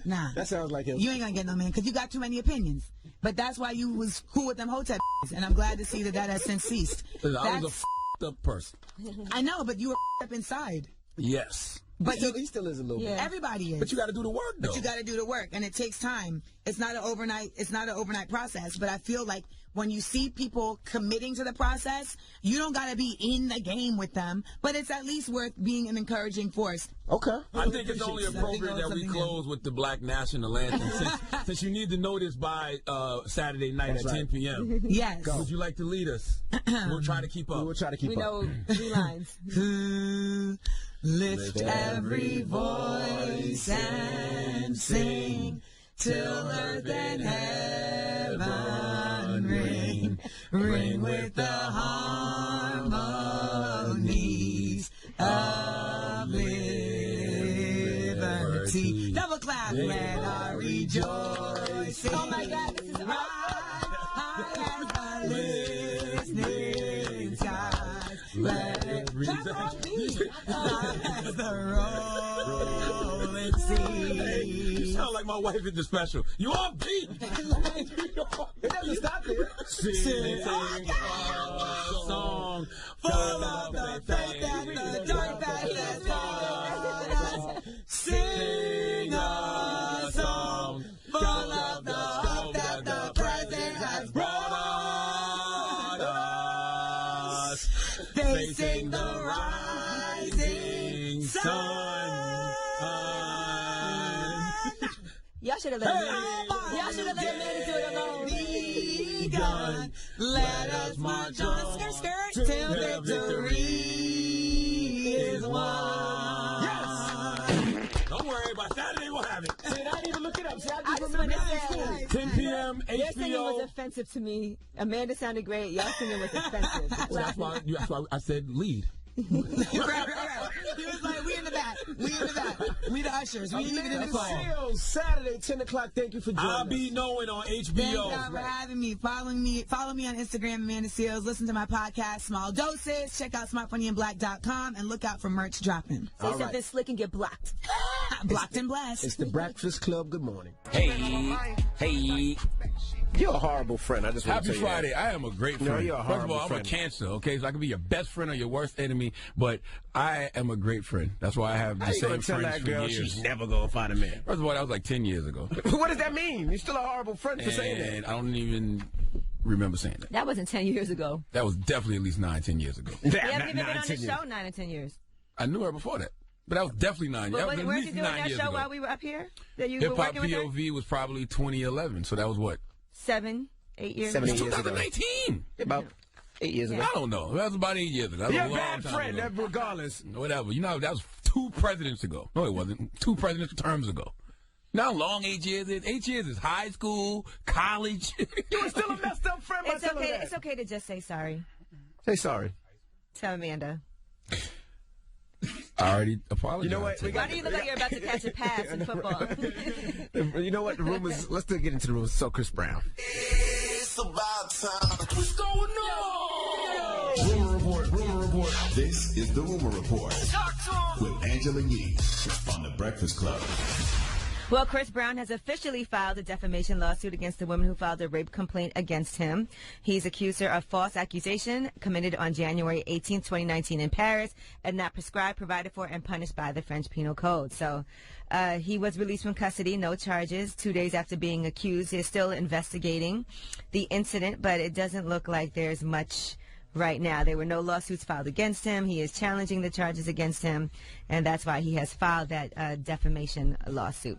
Nah. That sounds like him. You ain't gonna get no man because you got too many opinions. But that's why you was cool with them hotel and I'm glad to see that has since ceased. I was a f***ed up person. I know, but you were up inside. Yes. But he still is a little bit. Everybody is. But you got to do the work, though. But you got to do the work, and it takes time. It's not an overnight process. But I feel like when you see people committing to the process, you don't got to be in the game with them. But it's at least worth being an encouraging force. Okay. I think it's only appropriate that we close with the Black National Anthem, since you need to know this by Saturday night at 10 p.m. Yes. Would you like to lead us? We'll try to keep up. We'll try to keep up. We know 3 lines. Lift every voice and sing till earth and heaven ring. Ring with the harmonies of liberty. Double clap, let our rejoicing. Oh my God, this is high as the listening skies. Let it clap on me as the rolling sea. You sound like my wife in the special. You on beat. It doesn't stop there. Sing a song full of the faith that the dark past has brought us. Sing a song full of the hope that the present has brought us. Facing the rising sun. Y'all should have let Amanda do it alone. Begun. Let us march on, skirt, till victory is won. Yes. Don't worry, by Saturday we'll have it. See, I didn't even look it up. See, I just want to say, 10 p.m. Your singing was HBO. offensive to me. Amanda sounded great. Y'all singing was offensive. Well, that's why I said lead. Right. He was like, we in the back. We the ushers. We ain't even in the call. Saturday, 10 o'clock. Thank you for joining I'll be knowing on Thank HBO. y'all for having me. Follow me on Instagram, Amanda Seals. Listen to my podcast, Small Doses. Check out smartfunnyandblack.com and look out for merch dropping. Say something slick and get blocked. Blocked and blessed. It's the Breakfast Club. Good morning. Hey. You're a horrible friend. I just want to Happy tell you Friday. that. I am a great friend. No, you're a First of all, horrible I'm a friend. Cancer, okay? So I can be your best friend or your worst enemy, but I am a great friend. That's why I have the How you same gonna tell friends that for girl years. she's never gonna find a man? First of all, that was like 10 years ago. What does that mean? You're still a horrible friend for saying that. And I don't even remember saying that. That wasn't 10 years ago. That was definitely at least 9-10 years ago. You haven't even been on the show 9 or 10 years. I knew her before that. But that was definitely 9 years. But At weren't least you doing 9 that years show ago. while we were up here? That you were Hip Hop working with her? POV was probably 2011, so that was what? 7, 8 years 7, ago. 8 years ago. 2018. About 8 years ago. I don't know. That was about 8 years ago. That was You're a a long bad time friend, ago. regardless. Whatever. You know, that was 2 presidents ago. No, it wasn't. 2 presidential terms ago. Now how long 8 years is? 8 years is high school, college. You were still a messed up friend by It's telling okay. that. It's okay to just say sorry. Say sorry. Tell Amanda. I already apologized. You know what? Why do you look like you're about to catch a pass in football? You know what? The room is. Let's get into the room. So Chris Brown. It's about time. What's going on? Rumor report. This is the Rumor Report. Talk to him. With Angela Yee on the Breakfast Club. Well, Chris Brown has officially filed a defamation lawsuit against the woman who filed a rape complaint against him. He's accused her of false accusation committed on January 18, 2019 in Paris and not prescribed, provided for, and punished by the French Penal Code. So he was released from custody, no charges. 2 days after being accused, he's still investigating the incident, but it doesn't look like there's much right now. There were no lawsuits filed against him. He is challenging the charges against him, and that's why he has filed that defamation lawsuit.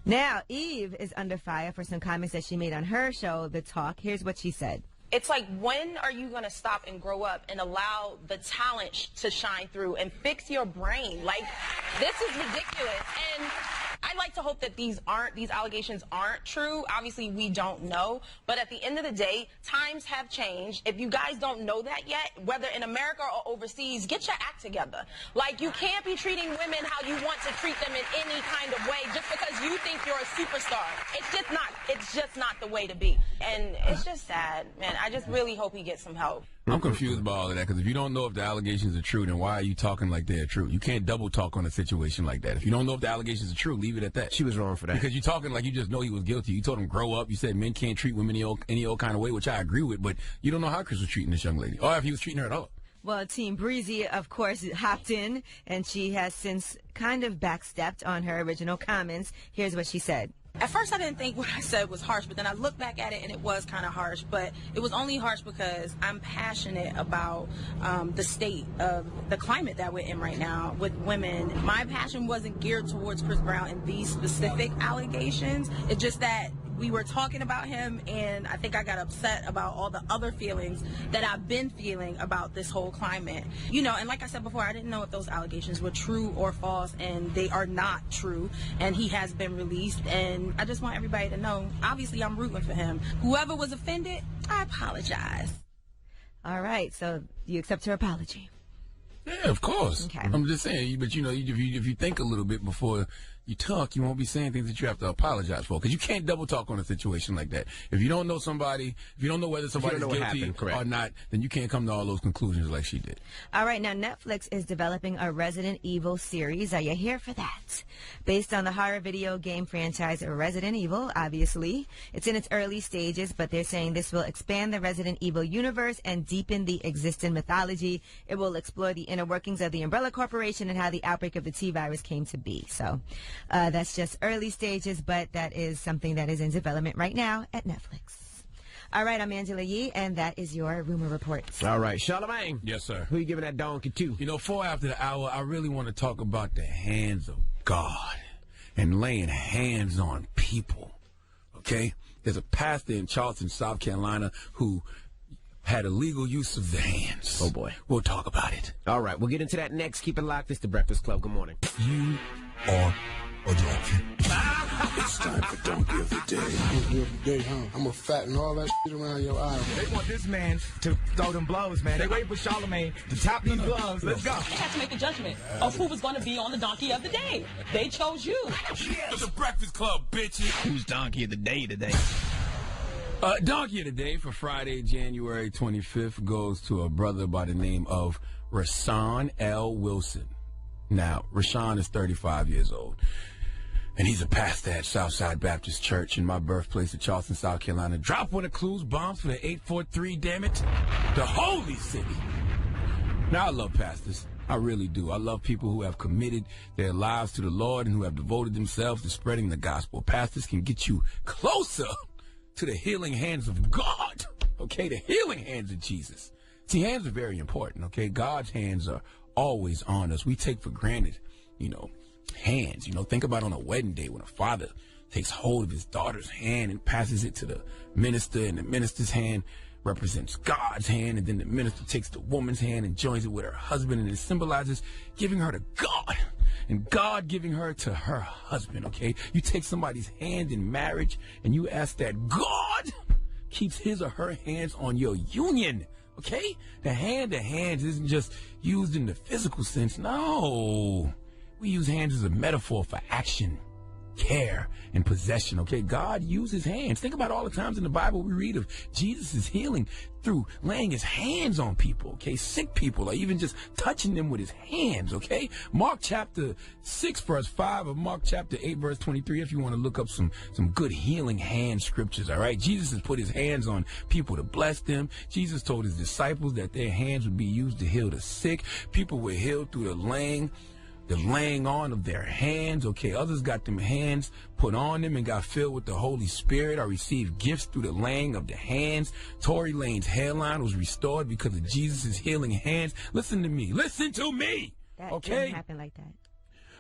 Now, Eve is under fire for some comments that she made on her show, The Talk. Here's what she said. It's like, when are you going to stop and grow up and allow the talent to shine through and fix your brain? Like, this is ridiculous. And I like to hope that these allegations aren't true. Obviously, we don't know. But at the end of the day, times have changed. If you guys don't know that yet, whether in America or overseas, get your act together. Like, you can't be treating women how you want to treat them in any kind of way just because you think you're a superstar. It's just not the way to be. And it's just sad, man. I just really hope he gets some help. I'm confused about all of that, because if you don't know if the allegations are true, then why are you talking like they're true? You can't double talk on a situation like that. If you don't know if the allegations are true, leave it at that. She was wrong for that. Because you're talking like you just know he was guilty. You told him grow up. You said men can't treat women any old kind of way, which I agree with, but you don't know how Chris was treating this young lady, or if he was treating her at all. Well, Team Breezy, of course, hopped in, and she has since kind of backstepped on her original comments. Here's what she said. At first, I didn't think what I said was harsh, but then I looked back at it, and it was kind of harsh. But it was only harsh because I'm passionate about the state of the climate that we're in right now with women. My passion wasn't geared towards Chris Brown and these specific allegations. It's just that we were talking about him, and I think I got upset about all the other feelings that I've been feeling about this whole climate. You know, and like I said before, I didn't know if those allegations were true or false, and they are not true, and he has been released, and I just want everybody to know, obviously I'm rooting for him. Whoever was offended, I apologize. All right, so you accept her apology? Yeah, of course. Okay. I'm just saying, but you know, if you think a little bit before you talk, you won't be saying things that you have to apologize for, because you can't double talk on a situation like that. If you don't know somebody, if you don't know whether somebody's guilty or not, then you can't come to all those conclusions like she did. All right, now Netflix is developing a Resident Evil series. Are you here for that? Based on the horror video game franchise Resident Evil, obviously. It's in its early stages, but they're saying this will expand the Resident Evil universe and deepen the existing mythology. It will explore the inner workings of the Umbrella Corporation and how the outbreak of the T-virus came to be. So that's just early stages, but that is something that is in development right now at Netflix. All right, I'm Angela Yee, and that is your rumor report. All right, Charlamagne. Yes, sir. Who you giving that donkey to? You know, 4 after the hour, I really want to talk about the hands of God and laying hands on people, okay? There's a pastor in Charleston, South Carolina, who had illegal use of the hands. Oh, boy. We'll talk about it. All right, we'll get into that next. Keep it locked. It's The Breakfast Club. Good morning. You are a donkey. It's time for Donkey of the Day. Donkey of the Day, huh? I'm gonna fatten all that shit around your eye. They want this man to throw them blows, man. They wait for Charlamagne to top these blows. Let's go. They had to make a judgment of who was going to be on the Donkey of the Day. They chose you. It's the Breakfast Club, bitches. Who's Donkey of the Day today? Donkey of the Day for Friday, January 25th goes to a brother by the name of Rashawn L. Wilson. Now, Rashawn is 35 years old, and he's a pastor at Southside Baptist Church in my birthplace of Charleston, South Carolina. Drop one of Clues bombs for the 843, damn it. The holy city. Now, I love pastors. I really do. I love people who have committed their lives to the Lord and who have devoted themselves to spreading the gospel. Pastors can get you closer to the healing hands of God, okay? The healing hands of Jesus. See, hands are very important, okay? God's hands are always on us. We take for granted, hands. Think about on a wedding day when a father takes hold of his daughter's hand and passes it to the minister, and the minister's hand represents God's hand, and then the minister takes the woman's hand and joins it with her husband, and it symbolizes giving her to God and God giving her to her husband, okay? You take somebody's hand in marriage and you ask that God keeps his or her hands on your union, okay? The hand of hands isn't just used in the physical sense. No, we use hands as a metaphor for action, care, and possession, okay? God uses hands. Think about all the times in the Bible we read of Jesus' healing through laying his hands on people, okay? Sick people, or even just touching them with his hands, okay? Mark chapter 6, verse 5, or Mark chapter 8, verse 23, if you want to look up some good healing hand scriptures, all right? Jesus has put his hands on people to bless them. Jesus told his disciples that their hands would be used to heal the sick. People were healed through the laying on of their hands, okay? Others got them hands put on them and got filled with the Holy Spirit or received gifts through the laying of the hands. Tory Lane's hairline was restored because of Jesus' healing hands. Listen to me. Listen to me! That okay? didn't happen like that.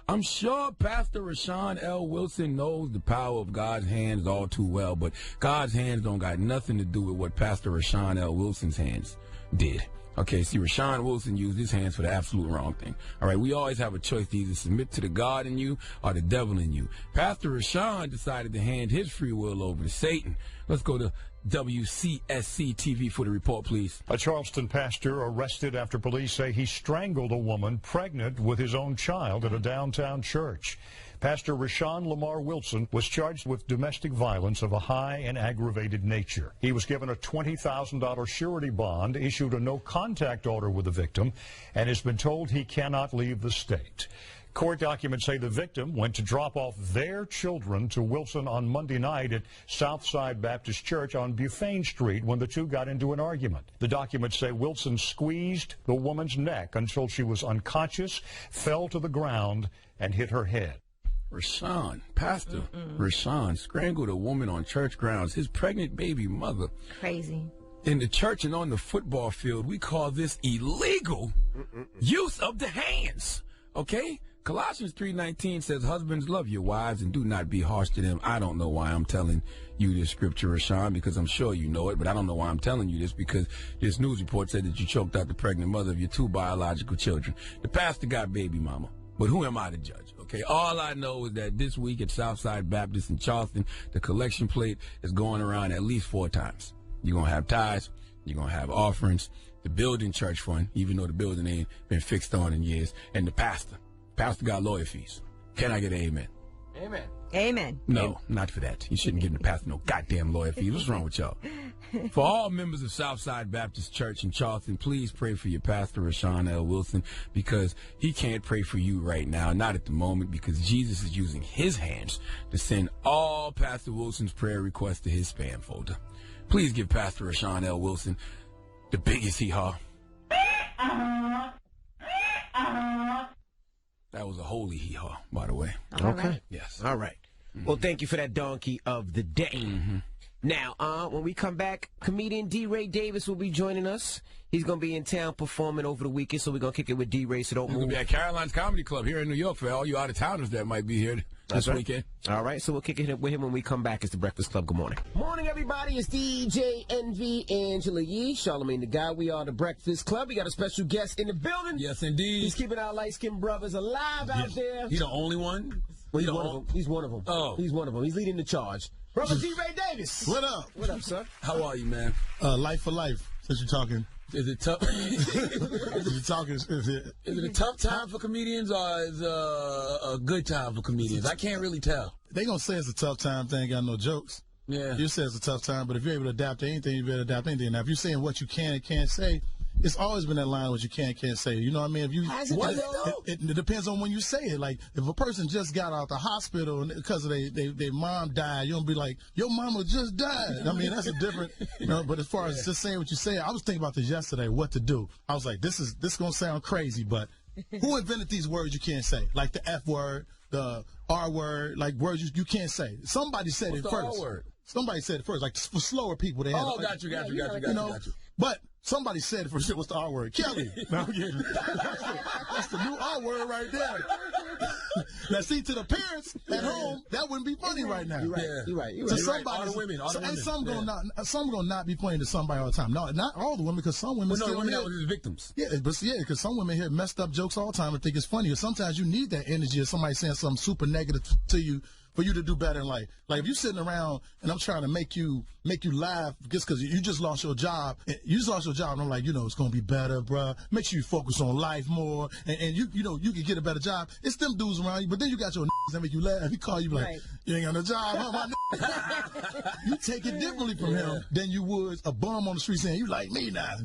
I'm sure Pastor Rashawn L. Wilson knows the power of God's hands all too well, but God's hands don't got nothing to do with what Pastor Rashawn L. Wilson's hands did. Okay, see, Rashawn Wilson used his hands for the absolute wrong thing. All right, we always have a choice to either submit to the God in you or the devil in you. Pastor Rashawn decided to hand his free will over to Satan. Let's go to WCSC TV for the report, please. A Charleston pastor arrested after police say he strangled a woman pregnant with his own child at a downtown church. Pastor Rashawn Lamar Wilson was charged with domestic violence of a high and aggravated nature. He was given a $20,000 surety bond, issued a no-contact order with the victim, and has been told he cannot leave the state. Court documents say the victim went to drop off their children to Wilson on Monday night at Southside Baptist Church on Buffane Street when the two got into an argument. The documents say Wilson squeezed the woman's neck until she was unconscious, fell to the ground, and hit her head. Rashawn, Pastor Rashawn strangled a woman on church grounds, his pregnant baby mother. Crazy. In the church and on the football field, we call this illegal use of the hands. Okay? Colossians 3:19 says, husbands, love your wives and do not be harsh to them. I don't know why I'm telling you this scripture, Rashawn, because I'm sure you know it, but I don't know why I'm telling you this, because this news report said that you choked out the pregnant mother of your 2 biological children. The pastor got baby mama, but who am I to judge? Okay, all I know is that this week at Southside Baptist in Charleston, the collection plate is going around at least 4 times. You're going to have tithes, you're going to have offerings, the building church fund, even though the building ain't been fixed on in years, and the pastor. Pastor got lawyer fees. Can I get an amen? Amen. Amen. No, not for that. You shouldn't give the pastor no goddamn lawyer fees. What's wrong with y'all? For all members of Southside Baptist Church in Charleston, please pray for your pastor, Rashawn L. Wilson, because he can't pray for you right now, not at the moment, because Jesus is using his hands to send all Pastor Wilson's prayer requests to his spam folder. Please give Pastor Rashawn L. Wilson the biggest hee-haw. That was a holy hee-haw, by the way. Okay. Yes. All right. Well, thank you for that donkey of the day. Now, when we come back, comedian D. Ray Davis will be joining us. He's going to be in town performing over the weekend, so we're going to kick it with D. Ray, so don't move. We'll be at Caroline's Comedy Club here in New York for all you out-of-towners that might be here this weekend. All right, so we'll kick it with him when we come back. It's The Breakfast Club. Good morning. Morning, everybody. It's DJ Envy, Angela Yee, Charlamagne the Guy. We are The Breakfast Club. We got a special guest in the building. Yes, indeed. He's keeping our light-skinned brothers alive out there. He the only one? Well, he's one of them. He's one of them. Oh. He's one of them. He's leading the charge. Brother D. Ray Davis. What up? What up, sir? How are you, man? Life for life, since you're talking. Is it tough? Is it a tough time for comedians, or is it a good time for comedians? I can't really tell. They gonna say it's a tough time. They ain't got no jokes. Yeah. You say it's a tough time, but if you're able to adapt to anything, you better adapt to anything. Now, if you're saying what you can and can't say, it's always been that line what you can and can't say. You know what I mean? If you, it depends on when you say it. Like, if a person just got out the hospital because of their mom died, you don't be like, your mama just died. I mean, that's a different, you know, but as far as just saying what you say, I was thinking about this yesterday, what to do. I was like, this going to sound crazy, but who invented these words you can't say? Like the F word, the R word, like words you can't say. Somebody said it first. R word? Somebody said it first. Like for slower people, they had got you. But somebody said it first. What's the R word? Kelly. No, I'm kidding. That's the new R word right there. Now, see, to the parents at home, that wouldn't be funny right now. You're right. Yeah. You're right. To somebody, all the women. And some gonna not be funny to somebody all the time. No, not all the women, because some women still women that were the victims. Yeah, because some women hear messed up jokes all the time and think it's funny. Or sometimes you need that energy of somebody saying something super negative to you for you to do better in life. Like if you're sitting around and I'm trying to make you laugh just because you just lost your job. And I'm like, it's gonna be better, bruh. Make sure you focus on life more, and you can get a better job. It's them dudes around you, but then you got your that make you laugh. He call you like, you ain't got no job, huh, my You take it differently from him than you would a bum on the street saying, you like me now,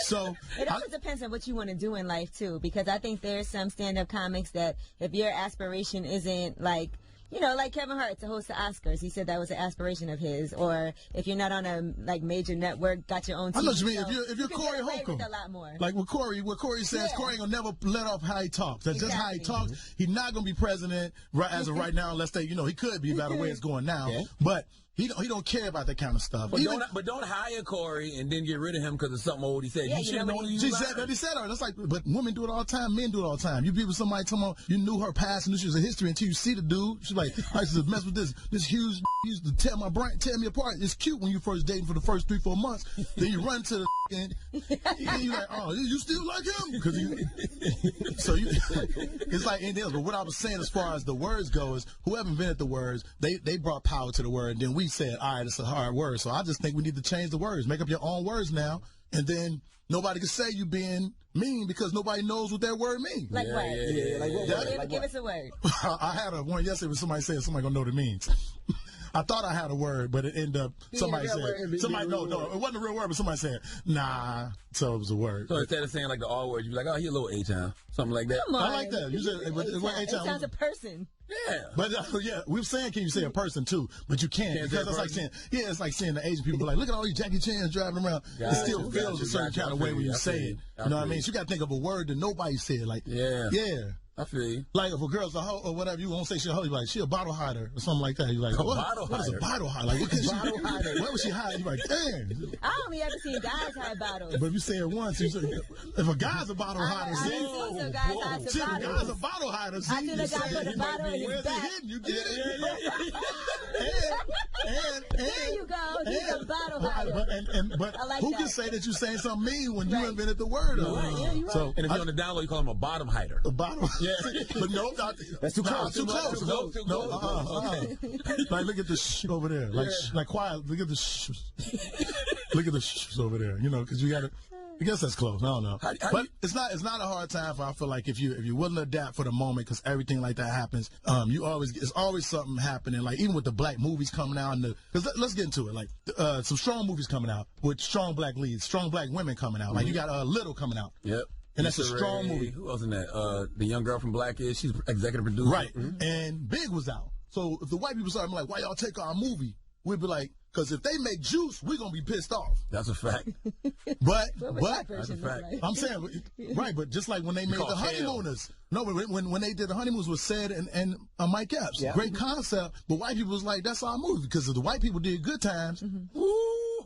So it always depends on what you want to do in life too, because I think there's some stand-up comics that if your aspiration isn't like Kevin Hart to host the Oscars, he said that was an aspiration of his. Or if you're not on a major network, got your own TV I know what you mean. show, If you're Corey Holcomb, a lot more. like what Corey says, Corey ain't gonna never let off how he talks. That's just how he talks. He's not gonna be president as of right now, unless he could be by the way it's going now. Okay. But He don't care about that kind of stuff. But don't hire Corey and then get rid of him because of something old he said. You should have known he said her. That's like, but women do it all the time. Men do it all the time. You be with somebody talking about you knew her past and this was a history until you see the dude. She's like, I used to mess with this huge. He used to tear me apart. It's cute when you first dating for the first 3-4 months. Then you run to the and you're like, oh, you still like him? It's like anything else. But what I was saying as far as the words go is whoever invented the words, they brought power to the word. And then we said, all right, it's a hard word. So I just think we need to change the words. Make up your own words now. And then nobody can say you being mean because nobody knows what that word means. Like what? Like what word? Give us a word. I had one yesterday when somebody said somebody gonna know what it means. I thought I had a word, but it ended up somebody said no, it wasn't a real word, but somebody said nah, so it was a word. So instead of saying like the R word, you'd be like, oh, he a little A-town, something like that. Come on. I like that. You said A-town. It sounds a person. Yeah, but we were saying, can you say a person too? But you can't because it's like saying, it's like saying the Asian people be like, look at all these Jackie Chans driving around. It still feels a certain kind of way when you say it. You know what I mean? So you got to think of a word that nobody said. Like, yeah. I feel you. Like if a girl's a hoe or whatever, you won't say she's a hoe. You're like, she a bottle hider or something like that. You're like, what is a bottle hider? Like, what can bottle hider? Where was she hiding? You're like, damn. I only ever seen guys hide bottles. But if you say it once, you say, if a guy's a bottle hider, some guys hide if a guy's a bottle hider, I seen a guy put a bottle in his back. You get it? There you go. He's a bottle hider. But like who that. can say that you're saying something mean when you invented the word? So, and if you're on the down low, you call him a bottom hider. A bottom. Yeah. But no, that's too close. Too close. Like look at the shit over there. Like quiet. Look at the shh. Look at the shh over there. You know, because you got to. I guess that's close. I don't know. But it's not a hard time for. I feel like if you're willing to adapt for the moment, because everything like that happens. It's always something happening. Like even with the black movies coming out, because let's get into it. Like some strong movies coming out with strong black leads, strong black women coming out. Like you got Little coming out. Yep. And that's a strong movie. Who else in that? The young girl from Blackish. She's executive producer. Right. Mm-hmm. And Big was out. So if the white people started like, why y'all take our movie? We'd be like, because if they make Juice, we're going to be pissed off. That's a fact. But that's a fact. I'm saying, right, but just like when they made The Honeymooners. No, when they did The Honeymooners with Sid and Mike Epps. Yeah. Great concept, but white people was like, that's our movie. Because if the white people did Good Times,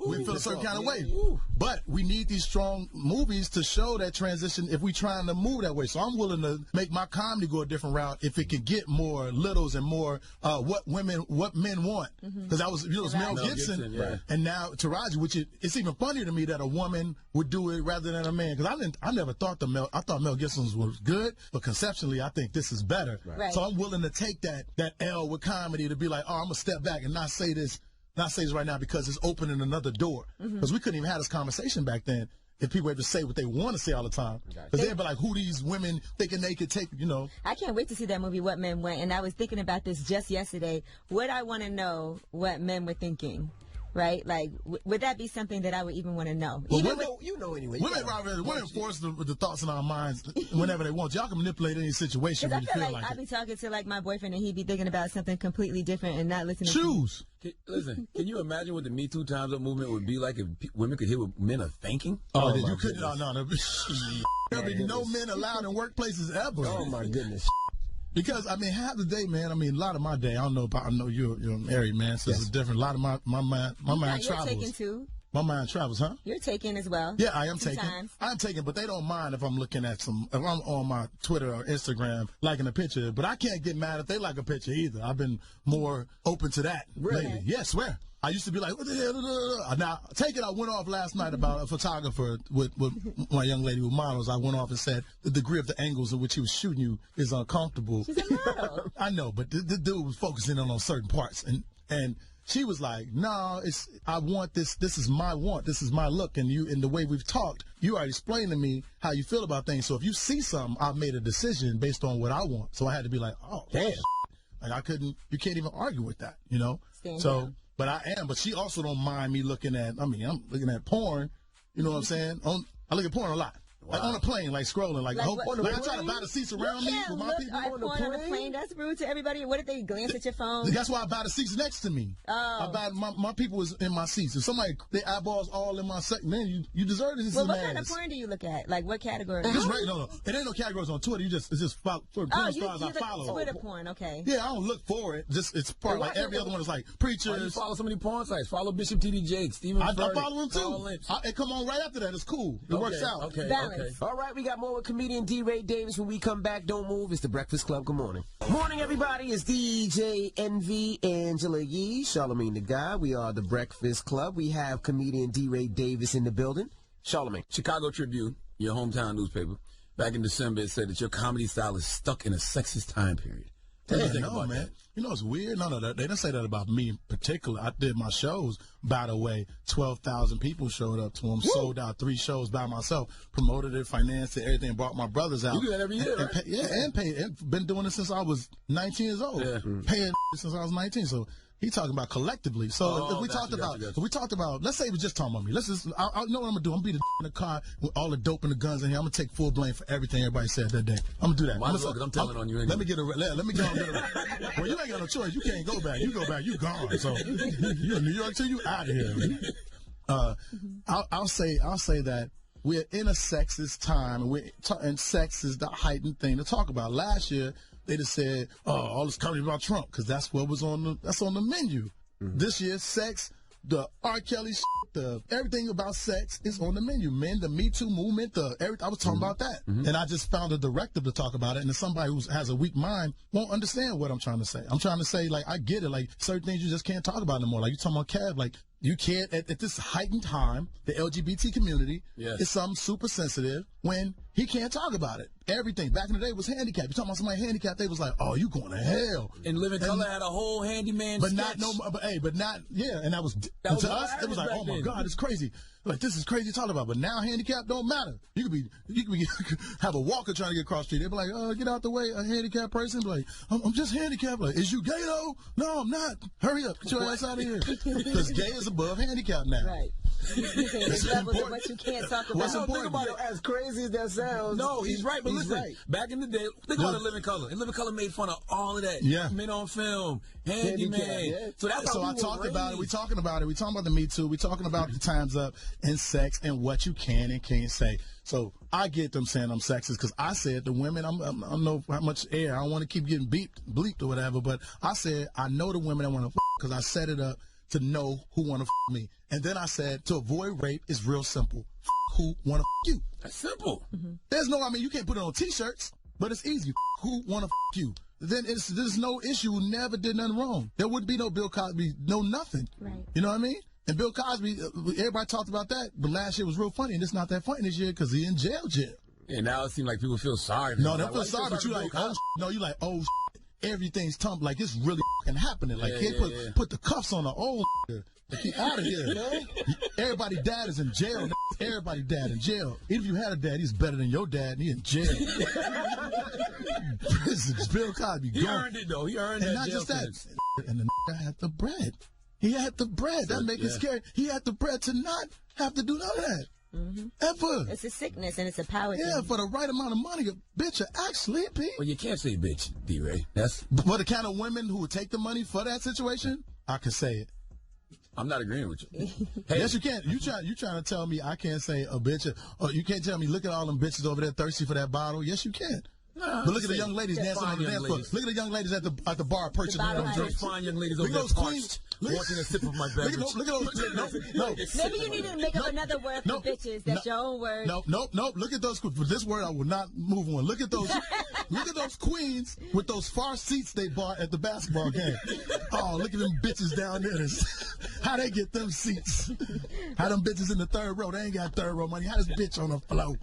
we feel a certain kind of way. But we need these strong movies to show that transition if we trying to move that way. So I'm willing to make my comedy go a different route if it could get more littles and more what men want. Because I was, Mel Gibson, and now Taraji, which it's even funnier to me that a woman would do it rather than a man. Because I never thought I thought Mel Gibson's was good, but conceptually I think this is better. Right. So I'm willing to take that L with comedy to be like, oh, I'm gonna step back and not say this right now because it's opening another door. Because we couldn't even have this conversation back then if people had to say what they want to say all the time. Because they'd be like, who these women thinking they could take, I can't wait to see that movie, What Men Want. And I was thinking about this just yesterday. Would I want to know what men were thinking? Right? Like, would that be something that I would even want to know? Well, you know anyway. Women force the thoughts in our minds whenever they want. Y'all can manipulate any situation when you feel like I'd be talking to like my boyfriend and he'd be thinking about something completely different and not listening Choose. Listen, can you imagine what the Me Too Times Up movement would be like if women could hear what men are thinking? Oh, you couldn't. No. There'll be no men allowed in workplaces ever. Oh, my goodness. Because, half the day, man, a lot of my day, I know you're married, man, so it's different. A lot of my mind travels. You're taking too. My mind travels, huh? You're taking as well. Yeah, I am taking. I'm taking, but they don't mind if I'm looking at if I'm on my Twitter or Instagram liking a picture, but I can't get mad if they like a picture either. I've been more open to that lately. Yeah, swear. I used to be like, what the hell? Now, I went off last night about a photographer with my young lady with models. I went off and said the degree of the angles in which he was shooting you is uncomfortable. She's a model. I know, but the dude was focusing on certain parts. And she was like, no, I want this. This is my want. This is my look. And the way we've talked, you already explained to me how you feel about things. So if you see something, I've made a decision based on what I want. So I had to be like, oh, damn. Like you can't even argue with that, Stand down. But I am. But she also don't mind me looking at, I'm looking at porn. You know what I'm saying? I look at porn a lot. Like on a plane, like scrolling, like I try to buy the seats around me with my people on the plane. That's rude to everybody. What if they glance at your phone? That's why I buy the seats next to me. I buy my people is in my seats. If somebody their eyeballs all in my section, man, you deserve this. Well, what kind of porn do you look at? Like what category? Just no. It ain't no categories on Twitter. It's just for stars I follow. Twitter porn, okay. Yeah, I don't look for it. Just it's part like every other one is like preachers. You follow so many porn sites. Follow Bishop T.D. Jakes, Stephen. I follow him too. It come on right after that. It's cool. It works out. Okay. All right, we got more with comedian D. Ray Davis. When we come back, don't move. It's the Breakfast Club. Good morning. Morning, everybody. It's DJ Envy, Angela Yee, Charlamagne the Guy. We are the Breakfast Club. We have comedian D. Ray Davis in the building. Charlamagne. Chicago Tribune, your hometown newspaper, back in December, it said that your comedy style is stuck in a sexist time period. No, man. You know, it's weird. No, they didn't say that about me in particular. I did my shows, by the way. 12,000 people showed up to them, sold out 3 shows by myself, promoted it, financed it, everything, brought my brothers out. You do that every year, right? And paid. Been doing it since I was 19 years old. Yeah. Paying since I was 19. So he talking about collectively. So if we talked about, let's say we just talking about me. I know what I'm gonna do. I'm gonna be the in the car with all the dope and the guns in here. I'm gonna take full blame for everything everybody said that day. I'm gonna do that. I'm telling on you anyway. Let me go and get a. Well, you ain't got no choice. You can't go back. You go back, you gone. So you in New York till you out of here. I'll say that we're in a sexist time, and sex is the heightened thing to talk about. Last year, they just said, all this comedy about Trump, because that's what was on the menu. This year, sex, the R. Kelly everything about sex is on the menu. Men, the Me Too movement, I was talking about that. And I just found a directive to talk about it, and somebody who has a weak mind won't understand what I'm trying to say. I'm trying to say, like, I get it. Like, certain things you just can't talk about anymore. Like, you talking about Kev, like, you can't, at this heightened time, the LGBT community is something super sensitive when he can't talk about it. Everything. Back in the day was handicapped. You talking about somebody handicapped, they was like, oh, you going to hell. And Living Color had a whole handyman but sketch. And that was to us, it was like, oh my God, it's crazy. Like, this is crazy to talk about. But now handicap don't matter. You could be have a walker trying to get across the street. They'd be like, oh, get out the way, a handicapped person. Be like, I'm just handicapped. Like, is you gay though? No, I'm not. Hurry up, get your ass out of here. Because gay is above handicap now. Right. There's levels of what you can't talk about. Think about it, as crazy as that sounds. No, he's right. But listen, back in the day, think about the Living Color. And Living Color made fun of all of that. Yeah. Men on film, handyman. Yeah. So that's how I talked about it. We talking about it. We talking about the Me Too. We talking about the time's up and sex and what you can and can't say. So I get them saying I'm sexist because I said the women, I don't know how much air. I don't want to keep getting bleeped or whatever, but I said I know the women that want to because I set it up to know who want to me. And then I said to avoid rape is real simple. Who want to you. That's simple. There's you can't put it on T-shirts, but it's easy. Who want to you. Then there's no issue. Never did nothing wrong. There would be no Bill Cosby, no nothing. Right. You know what I mean? And Bill Cosby, everybody talked about that, but last year was real funny, and it's not that funny this year because he in jail. And now it seems like people feel sorry. No, they feel sorry, but you like, you like, everything's tumbling, like it's really happening. Like, put the cuffs on the old get out of here. Everybody dad is in jail. Everybody dad in jail. Even if you had a dad, he's better than your dad, and he in jail. Bill Cosby. He earned it, though. He earned and not just that. And the guy had the bread. He had the bread. That make it scary. He had the bread to not have to do none of that. Ever. It's a sickness and it's a power thing. Yeah, for the right amount of money, a bitch will act sleepy. Well, you can't say bitch, D-Ray. For the kind of women who would take the money for that situation, I can say it. I'm not agreeing with you. Hey. Yes, you can. You trying to tell me I can't say a bitch, or you can't tell me look at all them bitches over there thirsty for that bottle. Yes, you can. No, but look at the young ladies dancing on the dance floor. Look at the young ladies at the bar purchasing their drinks. Fine young ladies over there parched, wanting a sip of my beverage. Look at those. No. Maybe you need to make up another word for bitches. That's your own word. Nope. Look at those. For this word, I will not move on. Look at those. Look at those queens with those far seats they bought at the basketball game. Oh, look at them bitches down there. How they get them seats? How them bitches in the third row? They ain't got third row money. How this bitch on the floor?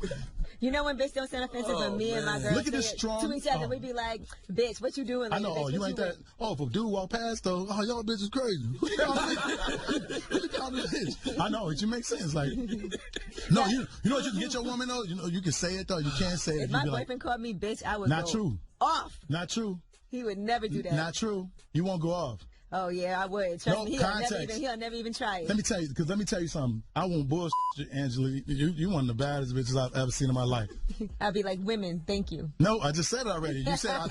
You know when bitch don't sound offensive, but me and my girl look at this strong to each other, we be like, bitch, what you doing? Like, I know, bitch, you ain't that. Oh, if a dude walk past though, y'all bitch is crazy. Who you calling bitch? I know, it makes sense. Like, no, you know what you can get your woman though. You know you can say it though. You can't say it. If my boyfriend called me bitch, I would not go true. Off. Not true. He would never do that. Not true. You won't go off. Oh yeah, I would. Trust me, he'll never even try it. Let me tell you something. I won't bullshit, Angela. You one of the baddest bitches I've ever seen in my life. I'll be like, women, thank you. No, I just said it already. You said I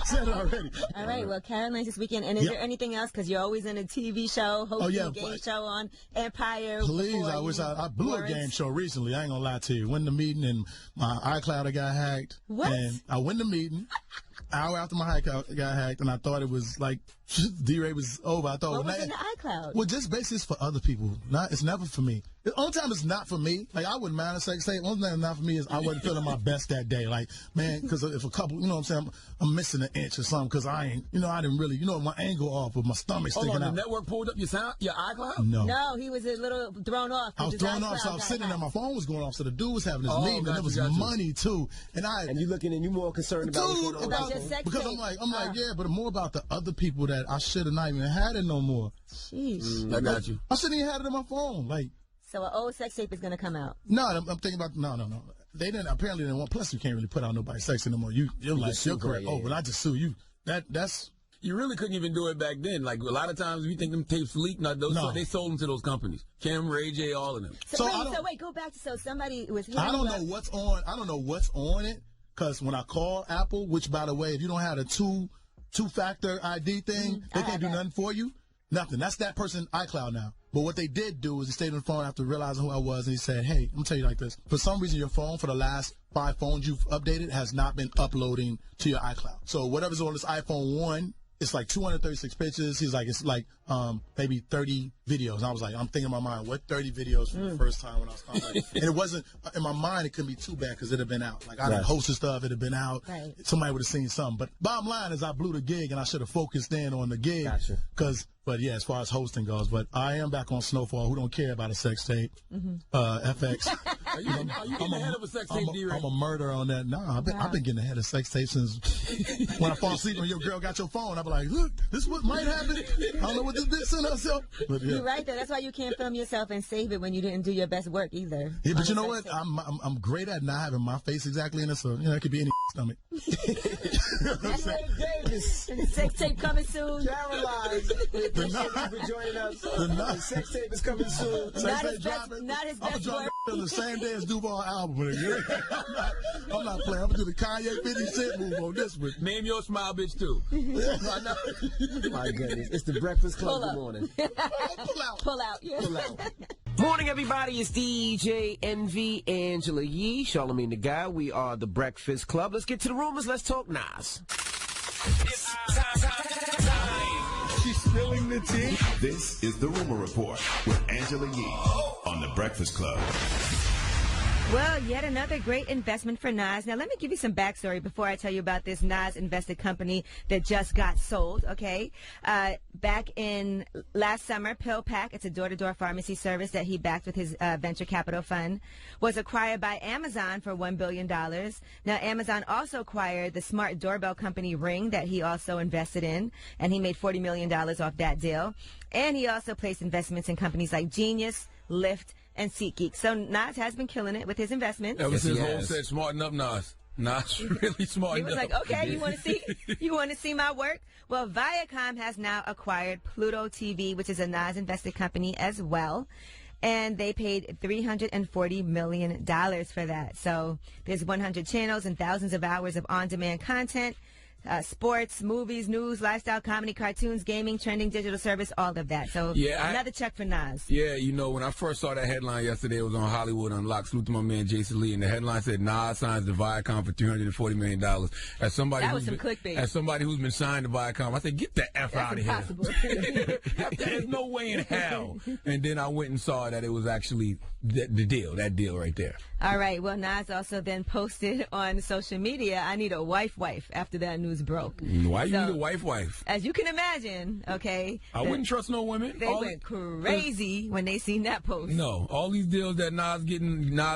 said it already. All right, well, Caroline's this weekend. And is there anything else? Because you're always in a TV show, hosting a game show on Empire. Please, I wish I blew a game show recently. I ain't gonna lie to you. Went the meeting and my iCloud got hacked. What? And I went the meeting. Hour after my iCloud got hacked, and I thought it was like D-Ray was over. I thought what was in the iCloud? Well, just basically it's for other people. It's never for me. The only time it's not for me, like I wouldn't mind a sex tape. The only time it's not for me is I wasn't feeling my best that day. Like, man, because if a couple, you know what I'm saying, I'm missing an inch or something because I ain't, I didn't really, my angle off with my stomach sticking out. The network pulled up your iCloud? No, he was a little thrown off. I was thrown off, so I was sitting there, my phone was going off, so the dude was having his meeting, and it was money too. And you looking and you more concerned about your sex because tape. I'm like, yeah, but more about the other people that I should have not even had it no more. Jeez. I got you. I shouldn't even had it on my phone. Like, so an old sex tape is going to come out. No, I'm thinking about no. They apparently didn't want. Plus, you can't really put out nobody's sex anymore. You're like, you're correct. Oh, but I just sue you. That's. You really couldn't even do it back then. Like a lot of times, we think them tapes leaked. They sold them to those companies. Kim, Ray J, all of them. So wait, go back to somebody was. I don't know what's on. I don't know what's on it because when I call Apple, which by the way, if you don't have a two-factor ID thing, they can't do nothing for you. Nothing. That's that person's iCloud now. But what they did do is he stayed on the phone after realizing who I was, and he said, hey, I'm going to tell you like this. For some reason, your phone, for the last 5 phones you've updated, has not been uploading to your iCloud. So whatever's on this iPhone 1, it's like 236 pictures. He's like, it's like maybe 30 videos. And I was like, I'm thinking in my mind, what 30 videos from the first time when I was calling? And it wasn't, in my mind, it couldn't be too bad because it had been out. Like, I had hosted stuff, it had been out. Right. Somebody would have seen something. But bottom line is I blew the gig, and I should have focused in on the gig. Gotcha. But yeah, as far as hosting goes, but I am back on Snowfall. Who don't care about a sex tape? FX. Are you getting ahead of a sex tape, D-Ray? I'm a murder on that. No, I've been getting ahead of sex tapes since when I fall asleep when your girl got your phone. I'll be like, look, this is what might happen. I don't know what this bitch sent herself. But yeah. You're right there. That's why you can't film yourself and save it when you didn't do your best work either. Yeah, but you know what? I'm great at not having my face exactly in it, so it could be any stomach. Sex tape coming soon. Caroline, thank you for joining us. The sex tape is coming soon. Not his best work. On the same day as Duval album. I'm not playing. I'm gonna do the Kanye 50 Cent move on this one. Name your smile bitch too. My goodness, it's the Breakfast Club. Good morning. Pull out. Yeah. Pull out. Morning, everybody. It's DJ Envy, Angela Yee, Charlamagne the Guy. We are the Breakfast Club. Let's get to the rumors. Let's talk Nas. It's time. She's spilling the tea. This is the Rumor Report with Angela Yee on the Breakfast Club. Well, yet another great investment for Nas. Now, let me give you some backstory before I tell you about this Nas invested company that just got sold, okay? Back in last summer, PillPack, it's a door-to-door pharmacy service that he backed with his venture capital fund, was acquired by Amazon for $1 billion. Now, Amazon also acquired the smart doorbell company Ring that he also invested in, and he made $40 million off that deal. And he also placed investments in companies like Genius, Lyft, and SeatGeek. So Nas has been killing it with his investments. Ever since Hov said, smarten up, Nas. Nas really smart. He was like, okay, you want to see my work? Well, Viacom has now acquired Pluto TV, which is a Nas invested company as well. And they paid $340 million for that. So there's 100 channels and thousands of hours of on-demand content. Sports, movies, news, lifestyle, comedy, cartoons, gaming, trending, digital service, all of that. So another check for Nas. Yeah, when I first saw that headline yesterday, it was on Hollywood Unlocked. Salute to my man Jason Lee, and the headline said Nas signs to Viacom for $340 million. As somebody that was some clickbait. As somebody who's been signed to Viacom, I said, get the F out of here. There's no way in hell. And then I went and saw that it was actually that deal right there. All right. Well, Nas also then posted on social media, I need a wife after that news broke. Why you need a wife? As you can imagine, okay. I wouldn't trust no women. They went crazy when they seen that post. No, all these deals that Nas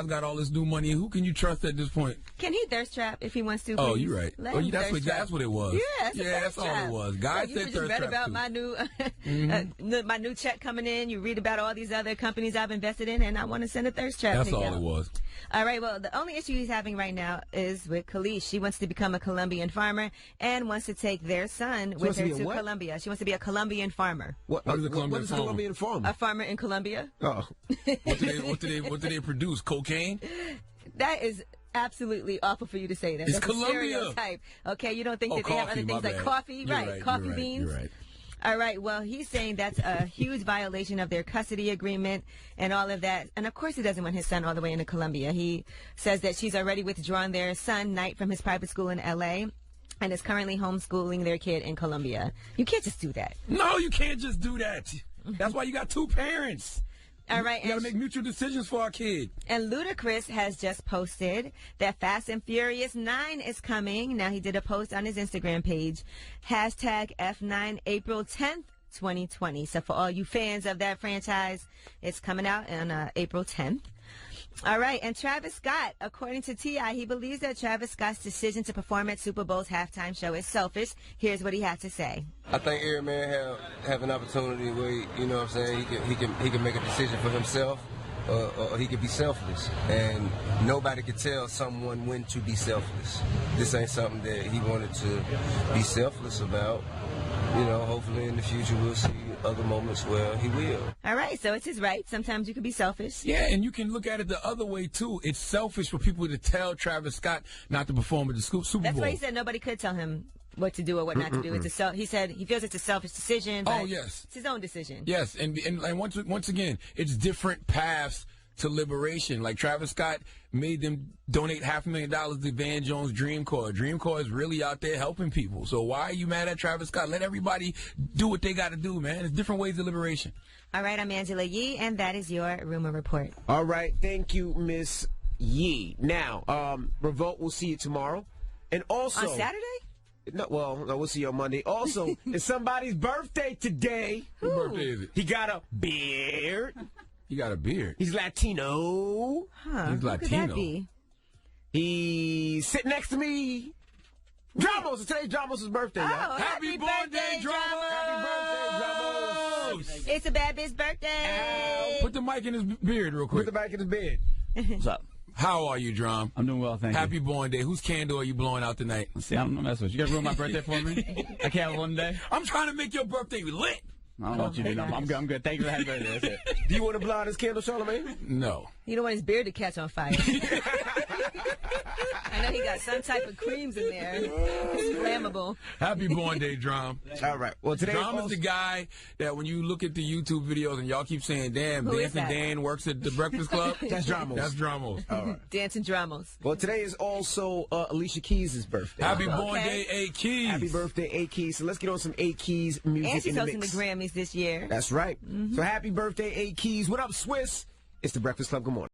got all this new money. Who can you trust at this point? Can he thirst trap if he wants to? Oh, you're right. That's what it was. Yeah, that's all it was. Guys said you read about my new my new check coming in. You read about all these other companies I've invested in, and I want to send a thirst trap. That's all it was. All right. Well, the only issue he's having right now is with Khalees. She wants to become a Colombian farmer, and wants to take their son with her to Colombia. She wants to be a Colombian farmer. What is a Colombian farmer? A farmer in Colombia. Oh. What do they produce? Cocaine? That is absolutely awful for you to say that. It's That's Colombia. A stereotype. Okay, you don't think that they have other things like coffee? Right, coffee beans. You're right. All right, well, he's saying that's a huge violation of their custody agreement and all of that. And, of course, he doesn't want his son all the way into Colombia. He says that she's already withdrawn their son, Knight, from his private school in L.A., and is currently homeschooling their kid in Colombia. You can't just do that. No, you can't just do that. That's why you got two parents. All right. You got to make mutual decisions for our kid. And Ludacris has just posted that Fast and Furious 9 is coming. Now, he did a post on his Instagram page, hashtag F9 April 10th, 2020. So for all you fans of that franchise, it's coming out on April 10th. All right, and Travis Scott, according to T.I., he believes that Travis Scott's decision to perform at Super Bowl's halftime show is selfish. Here's what he had to say. I think every man have an opportunity where, you know what I'm saying, he can make a decision for himself, or he could be selfless. And nobody could tell someone when to be selfless. This ain't something that he wanted to be selfless about. You know, hopefully in the future we'll see other moments where he will. All right, so it's his right. Sometimes you can be selfish. Yeah, and you can look at it the other way, too. It's selfish for people to tell Travis Scott not to perform at the Super Bowl. That's why he said nobody could tell him what to do or what not to do. He said he feels it's a selfish decision, but yes. It's his own decision. Yes, and once again, it's different paths to liberation. Like Travis Scott made them donate $500,000 to Van Jones' Dream Corps. Dream Corps is really out there helping people. So why are you mad at Travis Scott? Let everybody do what they got to do, man. It's different ways of liberation. All right, I'm Angela Yee, and that is your Rumor Report. All right, thank you, Miss Yee. Now, Revolt, we'll see you tomorrow. And also... On Saturday? No, we'll see you on Monday. Also, it's somebody's birthday today. Whose birthday is it? He got a beard. He got a beard. He's Latino. Huh. He's Who Latino. could that be? He's sitting next to me. Dramos. Today's Dramos' birthday, y'all. Happy birthday, Dramos! Happy birthday, Dramos! It's a bad bitch birthday. Put the mic in his beard real quick. Put the mic in his beard. What's up? How are you, Drum? I'm doing well, thank you. Happy born day. Whose candle are you blowing out tonight? See, I'm not messing with you. You guys ruin my birthday for me? I can't have one day? I'm trying to make your birthday lit. I don't know what you do. I'm good. Thank you for the happy birthday. That's it. Do you want to blow out his candle, Charlamagne? No. You don't want his beard to catch on fire. I know he got some type of creams in there. It's flammable. Happy born day, Drum. All right. Well, today Drum is the guy that when you look at the YouTube videos and y'all keep saying, damn, Dancing Dan works at the Breakfast Club. That's Dramos. That's Dramos. All right. Dancing Dramos. Well, today is also Alicia Keys' birthday. Happy born day, A. Keys. Happy birthday, A. Keys. So let's get on some A. Keys music And she's in the hosting mix. the Grammys this year. That's right. So happy birthday, A. Keys. What up, Swiss? It's the Breakfast Club. Good morning.